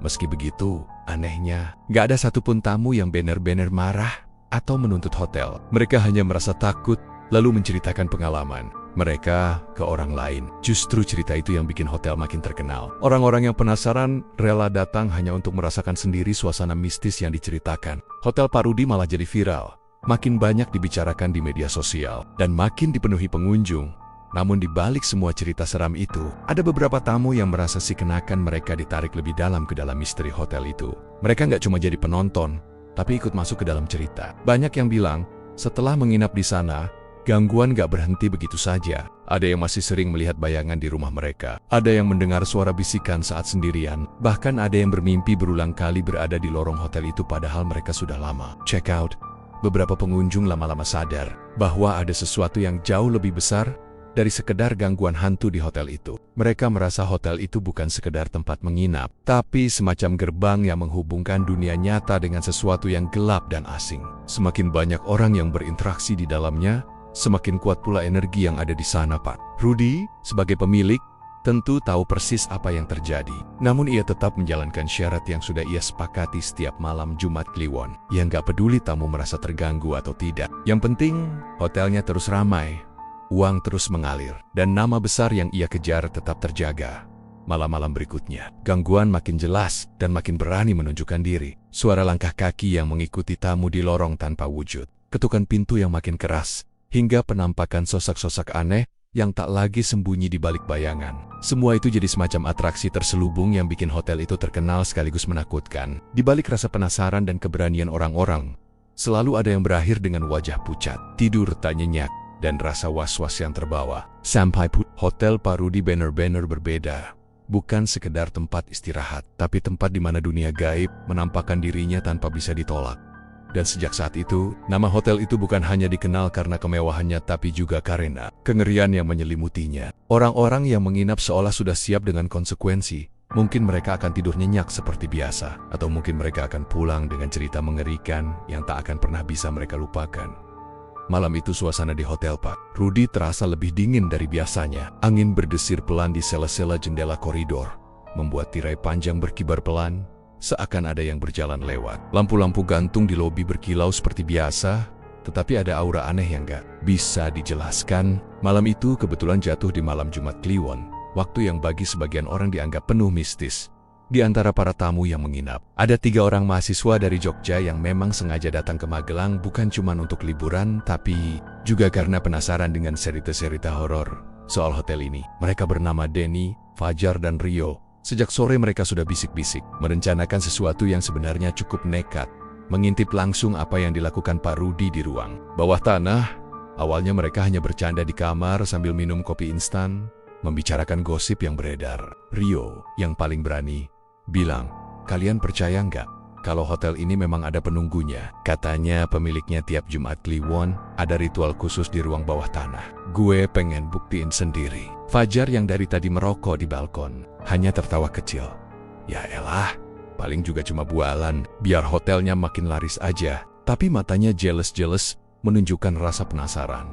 Meski begitu, anehnya, gak ada satupun tamu yang benar-benar marah atau menuntut hotel. Mereka hanya merasa takut, lalu menceritakan pengalaman mereka ke orang lain. Justru cerita itu yang bikin hotel makin terkenal. Orang-orang yang penasaran rela datang hanya untuk merasakan sendiri suasana mistis yang diceritakan. Hotel Pak Rudi malah jadi viral. Makin banyak dibicarakan di media sosial dan makin dipenuhi pengunjung. Namun di balik semua cerita seram itu, ada beberapa tamu yang merasa seakan-akan mereka ditarik lebih dalam ke dalam misteri hotel itu. Mereka nggak cuma jadi penonton, tapi ikut masuk ke dalam cerita. Banyak yang bilang, setelah menginap di sana, gangguan gak berhenti begitu saja. Ada yang masih sering melihat bayangan di rumah mereka. Ada yang mendengar suara bisikan saat sendirian. Bahkan ada yang bermimpi berulang kali berada di lorong hotel itu padahal mereka sudah lama check out. Beberapa pengunjung lama-lama sadar bahwa ada sesuatu yang jauh lebih besar dari sekedar gangguan hantu di hotel itu. Mereka merasa hotel itu bukan sekedar tempat menginap, tapi semacam gerbang yang menghubungkan dunia nyata dengan sesuatu yang gelap dan asing. Semakin banyak orang yang berinteraksi di dalamnya, semakin kuat pula energi yang ada di sana, Pak Rudi. Sebagai pemilik, tentu tahu persis apa yang terjadi. Namun ia tetap menjalankan syarat yang sudah ia sepakati setiap malam Jumat Kliwon. Ia nggak peduli tamu merasa terganggu atau tidak. Yang penting, hotelnya terus ramai, uang terus mengalir, dan nama besar yang ia kejar tetap terjaga. Malam-malam berikutnya, gangguan makin jelas dan makin berani menunjukkan diri. Suara langkah kaki yang mengikuti tamu di lorong tanpa wujud, ketukan pintu yang makin keras, hingga penampakan sosok-sosok aneh yang tak lagi sembunyi di balik bayangan. Semua itu jadi semacam atraksi terselubung yang bikin hotel itu terkenal sekaligus menakutkan. Di balik rasa penasaran dan keberanian orang-orang, selalu ada yang berakhir dengan wajah pucat, tidur tak nyenyak, dan rasa was-was yang terbawa. Sampai Hotel Pak Rudi benar-benar berbeda. Bukan sekedar tempat istirahat, tapi tempat di mana dunia gaib menampakkan dirinya tanpa bisa ditolak. Dan sejak saat itu, nama hotel itu bukan hanya dikenal karena kemewahannya tapi juga karena kengerian yang menyelimutinya. Orang-orang yang menginap seolah sudah siap dengan konsekuensi. Mungkin mereka akan tidur nyenyak seperti biasa, atau mungkin mereka akan pulang dengan cerita mengerikan yang tak akan pernah bisa mereka lupakan. Malam itu suasana di Hotel Pak Rudi terasa lebih dingin dari biasanya. Angin berdesir pelan di sela-sela jendela koridor, membuat tirai panjang berkibar pelan, seakan ada yang berjalan lewat. Lampu-lampu gantung di lobi berkilau seperti biasa, tetapi ada aura aneh yang gak bisa dijelaskan. Malam itu kebetulan jatuh di malam Jumat Kliwon, waktu yang bagi sebagian orang dianggap penuh mistis. Di antara para tamu yang menginap, ada 3 orang mahasiswa dari Jogja yang memang sengaja datang ke Magelang bukan cuma untuk liburan, tapi juga karena penasaran dengan cerita-cerita horor soal hotel ini. Mereka bernama Denny, Fajar, dan Rio. Sejak sore mereka sudah bisik-bisik, merencanakan sesuatu yang sebenarnya cukup nekat, mengintip langsung apa yang dilakukan Pak Rudi di ruang bawah tanah. Awalnya mereka hanya bercanda di kamar sambil minum kopi instan, membicarakan gosip yang beredar. Rio, yang paling berani, bilang, "Kalian percaya nggak kalau hotel ini memang ada penunggunya? Katanya pemiliknya tiap Jumat Kliwon ada ritual khusus di ruang bawah tanah. Gue pengen buktiin sendiri." Fajar yang dari tadi merokok di balkon hanya tertawa kecil. "Ya elah, paling juga cuma bualan, biar hotelnya makin laris aja." Tapi matanya jealous menunjukkan rasa penasaran.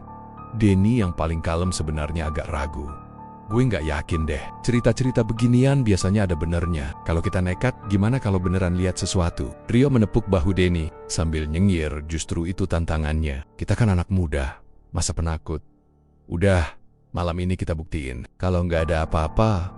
Denny yang paling kalem sebenarnya agak ragu. "Gue nggak yakin deh, cerita-cerita beginian biasanya ada benernya. Kalau kita nekat, gimana kalau beneran lihat sesuatu?" Rio menepuk bahu Denny sambil nyengir, justru itu tantangannya. "Kita kan anak muda, masa penakut? Udah, malam ini kita buktiin. Kalau nggak ada apa-apa,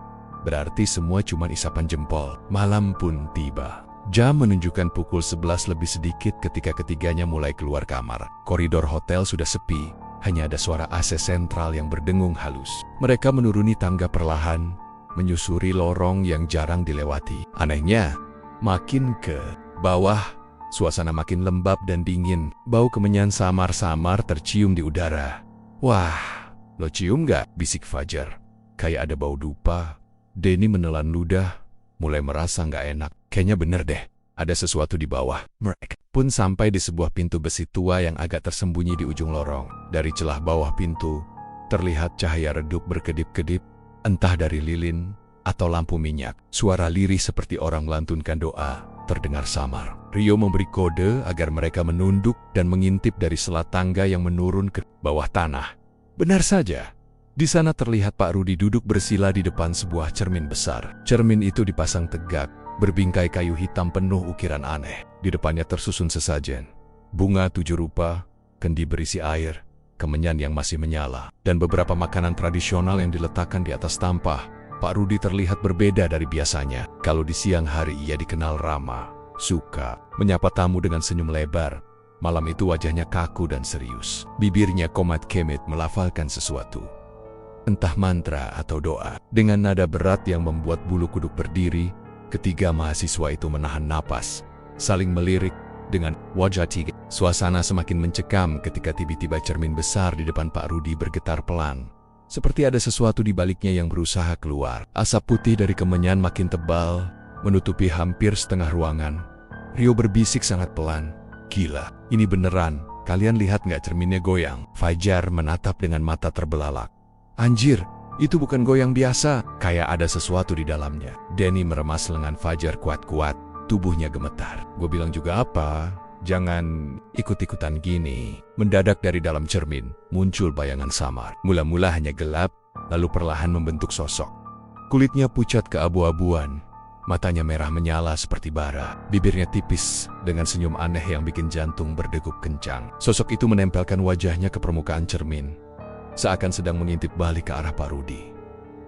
berarti semua cuma isapan jempol." Malam pun tiba. Jam menunjukkan pukul 11 lebih sedikit ketika ketiganya mulai keluar kamar. Koridor hotel sudah sepi, hanya ada suara AC sentral yang berdengung halus. Mereka menuruni tangga perlahan, menyusuri lorong yang jarang dilewati. Anehnya, makin ke bawah, suasana makin lembab dan dingin. Bau kemenyan samar-samar tercium di udara. "Wah, lo cium nggak?" bisik Fajar. "Kayak ada bau dupa." Denny menelan ludah, mulai merasa nggak enak. "Kayaknya bener deh, ada sesuatu di bawah." Mereka pun sampai di sebuah pintu besi tua yang agak tersembunyi di ujung lorong. Dari celah bawah pintu, terlihat cahaya redup berkedip-kedip, entah dari lilin atau lampu minyak. Suara lirih seperti orang melantunkan doa terdengar samar. Rio memberi kode agar mereka menunduk dan mengintip dari selat tangga yang menurun ke bawah tanah. Benar saja, di sana terlihat Pak Rudi duduk bersila di depan sebuah cermin besar. Cermin itu dipasang tegak, berbingkai kayu hitam penuh ukiran aneh. Di depannya tersusun sesajen, bunga 7 rupa, kendi berisi air, kemenyan yang masih menyala, dan beberapa makanan tradisional yang diletakkan di atas tampah. Pak Rudi terlihat berbeda dari biasanya. Kalau di siang hari ia dikenal ramah, suka menyapa tamu dengan senyum lebar. Malam itu wajahnya kaku dan serius. Bibirnya komat kemit melafalkan sesuatu, entah mantra atau doa. Dengan nada berat yang membuat bulu kuduk berdiri, ketiga mahasiswa itu menahan napas, saling melirik dengan wajah tiga. Suasana semakin mencekam ketika tiba-tiba cermin besar di depan Pak Rudi bergetar pelan. Seperti ada sesuatu di baliknya yang berusaha keluar. Asap putih dari kemenyan makin tebal, menutupi hampir setengah ruangan. Rio berbisik sangat pelan, "Gila, ini beneran. Kalian lihat nggak cerminnya goyang?" Fajar menatap dengan mata terbelalak. "Anjir, itu bukan goyang biasa, kayak ada sesuatu di dalamnya." Denny meremas lengan Fajar kuat-kuat, tubuhnya gemetar. "Gue bilang juga apa? Jangan ikut-ikutan gini." Mendadak dari dalam cermin muncul bayangan samar. Mula-mula hanya gelap, lalu perlahan membentuk sosok. Kulitnya pucat keabu-abuan, matanya merah menyala seperti bara, bibirnya tipis dengan senyum aneh yang bikin jantung berdegup kencang. Sosok itu menempelkan wajahnya ke permukaan cermin, seakan sedang mengintip balik ke arah Pak Rudi.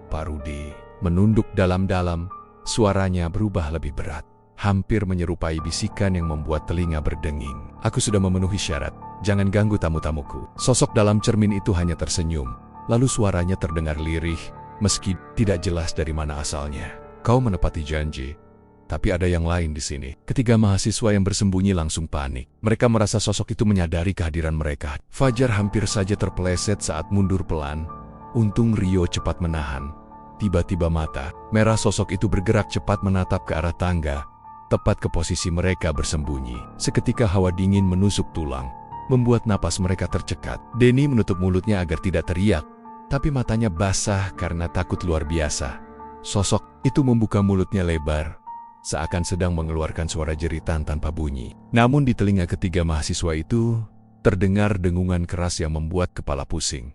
Pak Rudi menunduk dalam-dalam, suaranya berubah lebih berat, hampir menyerupai bisikan yang membuat telinga berdenging. Aku sudah memenuhi syarat, jangan ganggu tamu-tamuku. Sosok dalam cermin itu hanya tersenyum, lalu suaranya terdengar lirih, meski tidak jelas dari mana asalnya. Kau menepati janji, tapi ada yang lain di sini. Ketiga mahasiswa yang bersembunyi langsung panik. Mereka merasa sosok itu menyadari kehadiran mereka. Fajar hampir saja terpeleset saat mundur pelan. Untung Rio cepat menahan. Tiba-tiba mata merah sosok itu bergerak cepat menatap ke arah tangga, tepat ke posisi mereka bersembunyi. Seketika hawa dingin menusuk tulang, membuat napas mereka tercekat. Denny menutup mulutnya agar tidak teriak, tapi matanya basah karena takut luar biasa. Sosok itu membuka mulutnya lebar, seakan sedang mengeluarkan suara jeritan tanpa bunyi. Namun di telinga ketiga mahasiswa itu, terdengar dengungan keras yang membuat kepala pusing.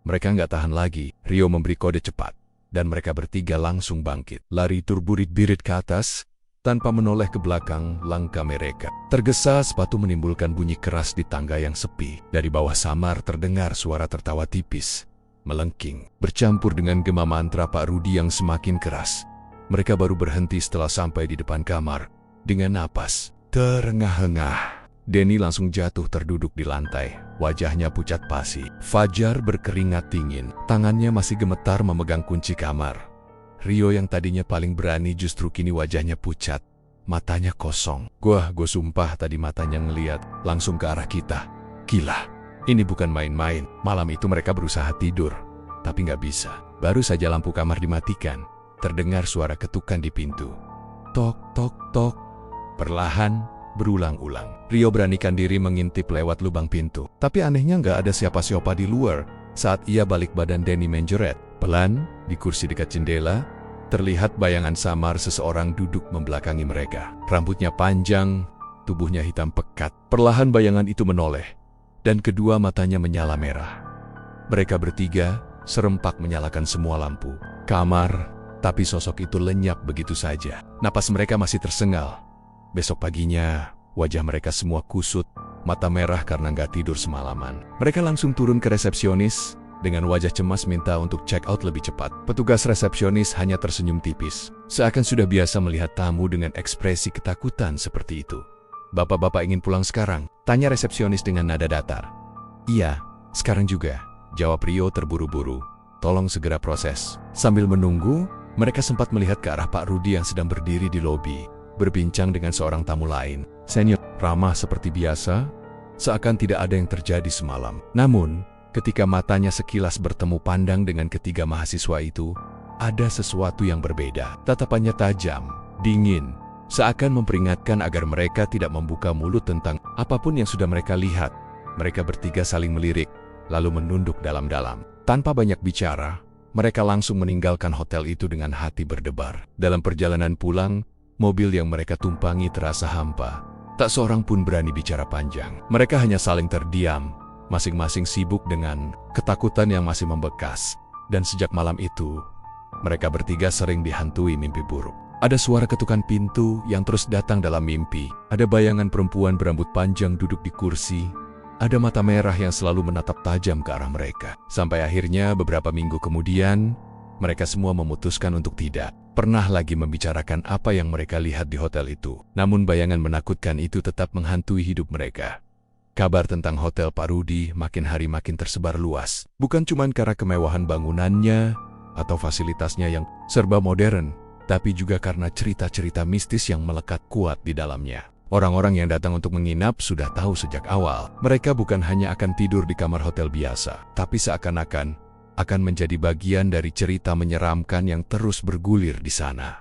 Mereka nggak tahan lagi. Rio memberi kode cepat, dan mereka bertiga langsung bangkit. Lari terburit-birit ke atas, tanpa menoleh ke belakang langkah mereka. Tergesa sepatu menimbulkan bunyi keras di tangga yang sepi. Dari bawah samar terdengar suara tertawa tipis, melengking, bercampur dengan gema mantra Pak Rudi yang semakin keras. Mereka baru berhenti setelah sampai di depan kamar. Dengan napas terengah-engah, Denny langsung jatuh terduduk di lantai. Wajahnya pucat pasi. Fajar berkeringat dingin. Tangannya masih gemetar memegang kunci kamar. Rio yang tadinya paling berani justru kini wajahnya pucat. Matanya kosong. Gue sumpah tadi matanya ngeliat langsung ke arah kita. Gila. Ini bukan main-main. Malam itu mereka berusaha tidur, tapi nggak bisa. Baru saja lampu kamar dimatikan, terdengar suara ketukan di pintu. Tok, tok, tok. Perlahan, berulang-ulang. Rio beranikan diri mengintip lewat lubang pintu. Tapi anehnya nggak ada siapa-siapa di luar. Saat ia balik badan Denny menjerit. Pelan, di kursi dekat jendela, terlihat bayangan samar seseorang duduk membelakangi mereka. Rambutnya panjang, tubuhnya hitam pekat. Perlahan bayangan itu menoleh, dan kedua matanya menyala merah. Mereka bertiga serempak menyalakan semua lampu kamar, tapi sosok itu lenyap begitu saja. Napas mereka masih tersengal. Besok paginya, wajah mereka semua kusut, mata merah karena nggak tidur semalaman. Mereka langsung turun ke resepsionis, dengan wajah cemas minta untuk check out lebih cepat. Petugas resepsionis hanya tersenyum tipis, seakan sudah biasa melihat tamu dengan ekspresi ketakutan seperti itu. Bapak-bapak ingin pulang sekarang? Tanya resepsionis dengan nada datar. Iya, sekarang juga, jawab Rio terburu-buru. Tolong segera proses. Sambil menunggu, mereka sempat melihat ke arah Pak Rudi yang sedang berdiri di lobi, berbincang dengan seorang tamu lain. Senior, ramah seperti biasa, seakan tidak ada yang terjadi semalam. Namun, ketika matanya sekilas bertemu pandang dengan ketiga mahasiswa itu, ada sesuatu yang berbeda. Tatapannya tajam, dingin, seakan memperingatkan agar mereka tidak membuka mulut tentang apapun yang sudah mereka lihat. Mereka bertiga saling melirik, lalu menunduk dalam-dalam. Tanpa banyak bicara, mereka langsung meninggalkan hotel itu dengan hati berdebar. Dalam perjalanan pulang, mobil yang mereka tumpangi terasa hampa. Tak seorang pun berani bicara panjang. Mereka hanya saling terdiam, masing-masing sibuk dengan ketakutan yang masih membekas. Dan sejak malam itu, mereka bertiga sering dihantui mimpi buruk. Ada suara ketukan pintu yang terus datang dalam mimpi. Ada bayangan perempuan berambut panjang duduk di kursi. Ada mata merah yang selalu menatap tajam ke arah mereka. Sampai akhirnya beberapa minggu kemudian, mereka semua memutuskan untuk tidak pernah lagi membicarakan apa yang mereka lihat di hotel itu. Namun bayangan menakutkan itu tetap menghantui hidup mereka. Kabar tentang hotel Pak Rudi makin hari makin tersebar luas. Bukan cuma karena kemewahan bangunannya atau fasilitasnya yang serba modern, tapi juga karena cerita-cerita mistis yang melekat kuat di dalamnya. Orang-orang yang datang untuk menginap sudah tahu sejak awal. Mereka bukan hanya akan tidur di kamar hotel biasa, tapi seakan-akan akan menjadi bagian dari cerita menyeramkan yang terus bergulir di sana.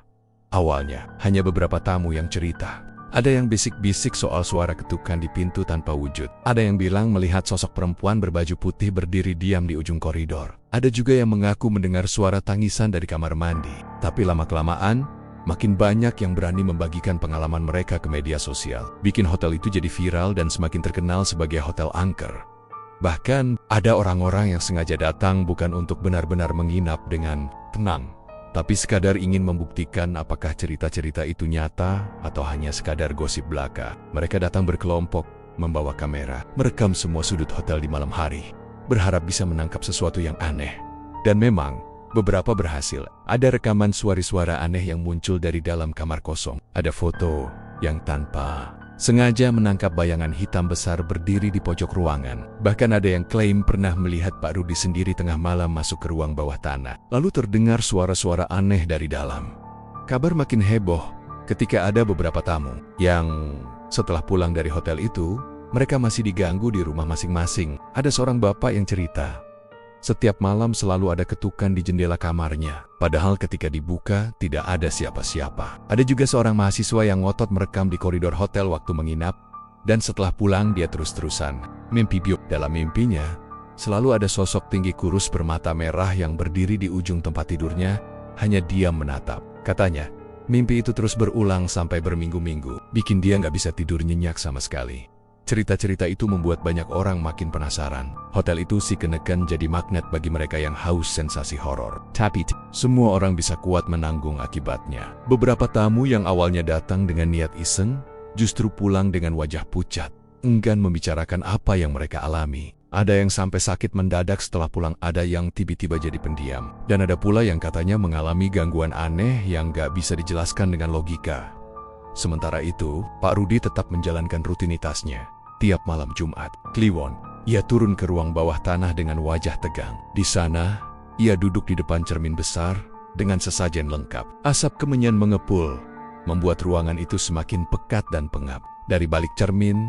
Awalnya, hanya beberapa tamu yang cerita. Ada yang bisik-bisik soal suara ketukan di pintu tanpa wujud. Ada yang bilang melihat sosok perempuan berbaju putih berdiri diam di ujung koridor. Ada juga yang mengaku mendengar suara tangisan dari kamar mandi. Tapi lama-kelamaan, makin banyak yang berani membagikan pengalaman mereka ke media sosial. Bikin hotel itu jadi viral dan semakin terkenal sebagai hotel angker. Bahkan, ada orang-orang yang sengaja datang bukan untuk benar-benar menginap dengan tenang, tapi sekadar ingin membuktikan apakah cerita-cerita itu nyata atau hanya sekadar gosip belaka. Mereka datang berkelompok, membawa kamera, merekam semua sudut hotel di malam hari, berharap bisa menangkap sesuatu yang aneh. Dan memang, beberapa berhasil. Ada rekaman suara-suara aneh yang muncul dari dalam kamar kosong. Ada foto yang tanpa sengaja menangkap bayangan hitam besar berdiri di pojok ruangan. Bahkan ada yang klaim pernah melihat Pak Rudi sendiri tengah malam masuk ke ruang bawah tanah. Lalu terdengar suara-suara aneh dari dalam. Kabar makin heboh ketika ada beberapa tamu yang setelah pulang dari hotel itu, mereka masih diganggu di rumah masing-masing. Ada seorang bapak yang cerita, setiap malam selalu ada ketukan di jendela kamarnya, padahal ketika dibuka tidak ada siapa-siapa. Ada juga seorang mahasiswa yang ngotot merekam di koridor hotel waktu menginap, dan setelah pulang dia terus-terusan mimpi biuk. Dalam mimpinya, selalu ada sosok tinggi kurus bermata merah yang berdiri di ujung tempat tidurnya, hanya diam menatap. Katanya, mimpi itu terus berulang sampai berminggu-minggu, bikin dia nggak bisa tidur nyenyak sama sekali. Cerita-cerita itu membuat banyak orang makin penasaran. Hotel itu kenekan jadi magnet bagi mereka yang haus sensasi horor. Tapi semua orang bisa kuat menanggung akibatnya. Beberapa tamu yang awalnya datang dengan niat iseng, justru pulang dengan wajah pucat, enggan membicarakan apa yang mereka alami. Ada yang sampai sakit mendadak setelah pulang, ada yang tiba-tiba jadi pendiam. Dan ada pula yang katanya mengalami gangguan aneh yang gak bisa dijelaskan dengan logika. Sementara itu, Pak Rudi tetap menjalankan rutinitasnya. Tiap malam Jumat, Kliwon, ia turun ke ruang bawah tanah dengan wajah tegang. Di sana, ia duduk di depan cermin besar dengan sesajen lengkap. Asap kemenyan mengepul, membuat ruangan itu semakin pekat dan pengap. Dari balik cermin,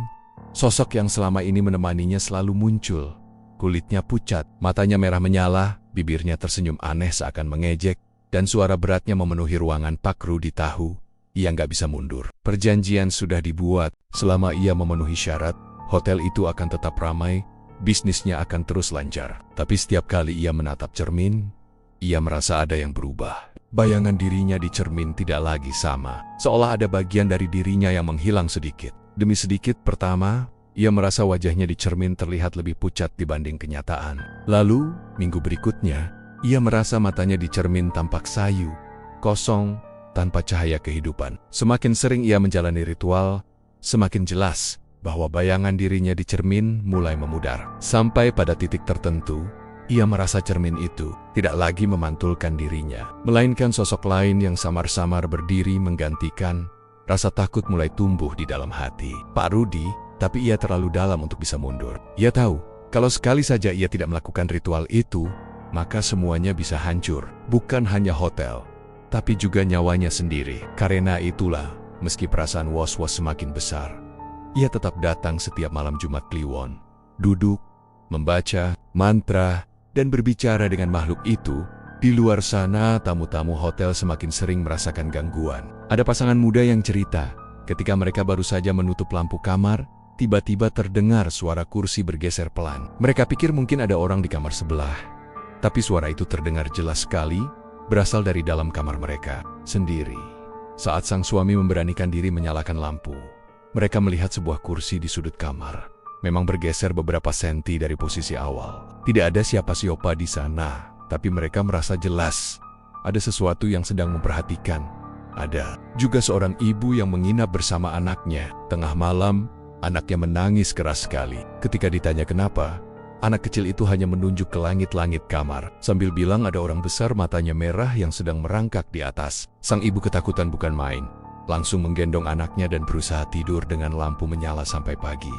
sosok yang selama ini menemaninya selalu muncul. Kulitnya pucat, matanya merah menyala, bibirnya tersenyum aneh seakan mengejek, dan suara beratnya memenuhi ruangan. Pak Rudi tahu ia nggak bisa mundur. Perjanjian sudah dibuat, selama ia memenuhi syarat, hotel itu akan tetap ramai, bisnisnya akan terus lancar. Tapi setiap kali ia menatap cermin, ia merasa ada yang berubah. Bayangan dirinya di cermin tidak lagi sama, seolah ada bagian dari dirinya yang menghilang sedikit demi sedikit. Pertama, ia merasa wajahnya di cermin terlihat lebih pucat dibanding kenyataan. Lalu, minggu berikutnya, ia merasa matanya di cermin tampak sayu, kosong, tanpa cahaya kehidupan. Semakin sering ia menjalani ritual, semakin jelas bahwa bayangan dirinya di cermin mulai memudar. Sampai pada titik tertentu, ia merasa cermin itu tidak lagi memantulkan dirinya, melainkan sosok lain yang samar-samar berdiri menggantikan. Rasa takut mulai tumbuh di dalam hati Pak Rudi, tapi ia terlalu dalam untuk bisa mundur. Ia tahu, kalau sekali saja ia tidak melakukan ritual itu, maka semuanya bisa hancur. Bukan hanya hotel, tapi juga nyawanya sendiri. Karena itulah, meski perasaan was-was semakin besar, ia tetap datang setiap malam Jumat Kliwon. Duduk, membaca mantra, dan berbicara dengan makhluk itu. Di luar sana, tamu-tamu hotel semakin sering merasakan gangguan. Ada pasangan muda yang cerita, ketika mereka baru saja menutup lampu kamar, tiba-tiba terdengar suara kursi bergeser pelan. Mereka pikir mungkin ada orang di kamar sebelah, tapi suara itu terdengar jelas sekali, berasal dari dalam kamar mereka sendiri. Saat sang suami memberanikan diri menyalakan lampu, mereka melihat sebuah kursi di sudut kamar. Memang bergeser beberapa senti dari posisi awal. Tidak ada siapa-siapa di sana, tapi mereka merasa jelas ada sesuatu yang sedang memperhatikan. Ada juga seorang ibu yang menginap bersama anaknya. Tengah malam, anaknya menangis keras sekali. Ketika ditanya kenapa, anak kecil itu hanya menunjuk ke langit-langit kamar, sambil bilang ada orang besar matanya merah yang sedang merangkak di atas. Sang ibu ketakutan bukan main, langsung menggendong anaknya dan berusaha tidur dengan lampu menyala sampai pagi.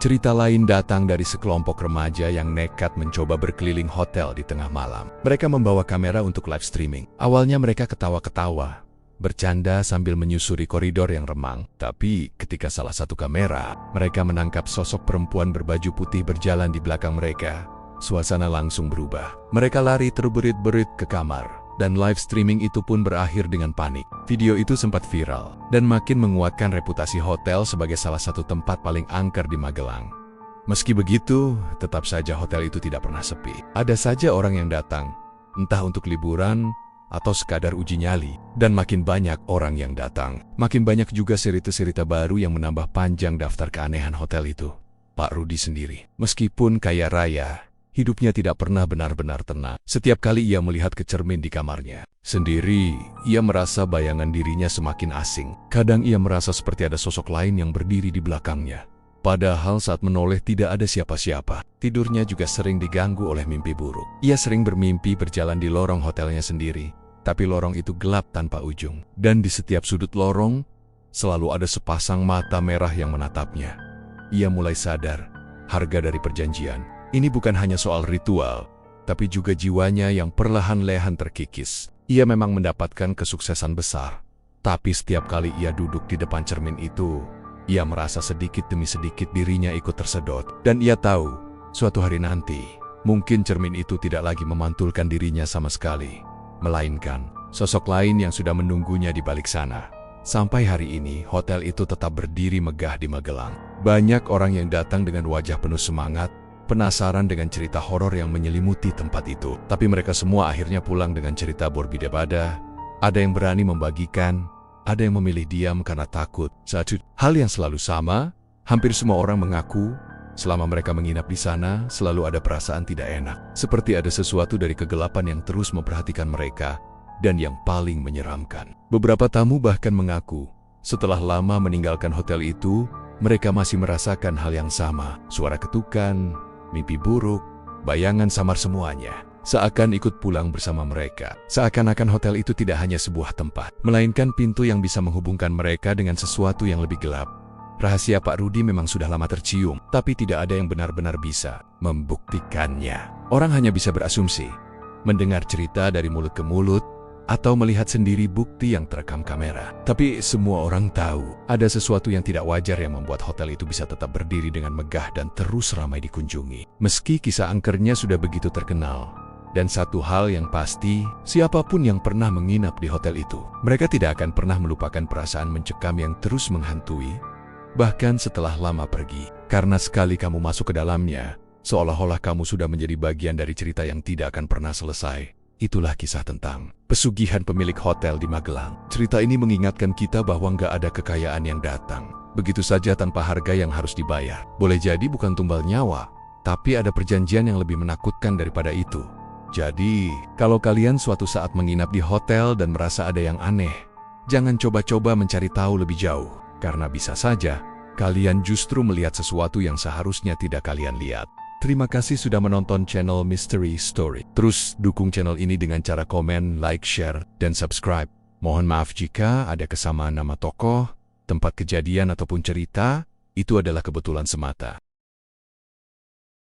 Cerita lain datang dari sekelompok remaja yang nekat mencoba berkeliling hotel di tengah malam. Mereka membawa kamera untuk live streaming. Awalnya mereka ketawa-ketawa, bercanda sambil menyusuri koridor yang remang. Tapi ketika salah satu kamera, mereka menangkap sosok perempuan berbaju putih berjalan di belakang mereka, suasana langsung berubah. Mereka lari terberit-berit ke kamar, dan live streaming itu pun berakhir dengan panik. Video itu sempat viral, dan makin menguatkan reputasi hotel sebagai salah satu tempat paling angker di Magelang. Meski begitu, tetap saja hotel itu tidak pernah sepi. Ada saja orang yang datang, entah untuk liburan, atau sekadar uji nyali. Dan makin banyak orang yang datang, makin banyak juga cerita-cerita baru yang menambah panjang daftar keanehan hotel itu. Pak Rudi sendiri, meskipun kaya raya, hidupnya tidak pernah benar-benar tenang. Setiap kali ia melihat ke cermin di kamarnya sendiri, ia merasa bayangan dirinya semakin asing. Kadang ia merasa seperti ada sosok lain yang berdiri di belakangnya. Padahal saat menoleh tidak ada siapa-siapa. Tidurnya juga sering diganggu oleh mimpi buruk. Ia sering bermimpi berjalan di lorong hotelnya sendiri, tapi lorong itu gelap tanpa ujung. Dan di setiap sudut lorong, selalu ada sepasang mata merah yang menatapnya. Ia mulai sadar, harga dari perjanjian ini bukan hanya soal ritual, tapi juga jiwanya yang perlahan-lahan terkikis. Ia memang mendapatkan kesuksesan besar, tapi setiap kali ia duduk di depan cermin itu, ia merasa sedikit demi sedikit dirinya ikut tersedot. Dan ia tahu, suatu hari nanti, mungkin cermin itu tidak lagi memantulkan dirinya sama sekali, melainkan sosok lain yang sudah menunggunya di balik sana. Sampai hari ini, hotel itu tetap berdiri megah di Magelang. Banyak orang yang datang dengan wajah penuh semangat, penasaran dengan cerita horor yang menyelimuti tempat itu. Tapi mereka semua akhirnya pulang dengan cerita berbeda-beda. Ada yang berani membagikan, ada yang memilih diam karena takut. Satu hal yang selalu sama, hampir semua orang mengaku, selama mereka menginap di sana, selalu ada perasaan tidak enak. Seperti ada sesuatu dari kegelapan yang terus memperhatikan mereka. Dan yang paling menyeramkan, beberapa tamu bahkan mengaku, setelah lama meninggalkan hotel itu, mereka masih merasakan hal yang sama. Suara ketukan, mimpi buruk, bayangan samar semuanya seakan ikut pulang bersama mereka. Seakan-akan hotel itu tidak hanya sebuah tempat, melainkan pintu yang bisa menghubungkan mereka dengan sesuatu yang lebih gelap. Rahasia Pak Rudi memang sudah lama tercium, tapi tidak ada yang benar-benar bisa membuktikannya. Orang hanya bisa berasumsi, mendengar cerita dari mulut ke mulut, atau melihat sendiri bukti yang terekam kamera. Tapi semua orang tahu, ada sesuatu yang tidak wajar yang membuat hotel itu bisa tetap berdiri dengan megah dan terus ramai dikunjungi. Meski kisah angkernya sudah begitu terkenal. Dan satu hal yang pasti, siapapun yang pernah menginap di hotel itu, mereka tidak akan pernah melupakan perasaan mencekam yang terus menghantui, bahkan setelah lama pergi. Karena sekali kamu masuk ke dalamnya, seolah-olah kamu sudah menjadi bagian dari cerita yang tidak akan pernah selesai. Itulah kisah tentang pesugihan pemilik hotel di Magelang. Cerita ini mengingatkan kita bahwa nggak ada kekayaan yang datang begitu saja tanpa harga yang harus dibayar. Boleh jadi bukan tumbal nyawa, tapi ada perjanjian yang lebih menakutkan daripada itu. Jadi, kalau kalian suatu saat menginap di hotel dan merasa ada yang aneh, jangan coba-coba mencari tahu lebih jauh, karena bisa saja kalian justru melihat sesuatu yang seharusnya tidak kalian lihat. Terima kasih sudah menonton channel Mystery Story. Terus dukung channel ini dengan cara komen, like, share, dan subscribe. Mohon maaf jika ada kesamaan nama tokoh, tempat kejadian ataupun cerita, itu adalah kebetulan semata.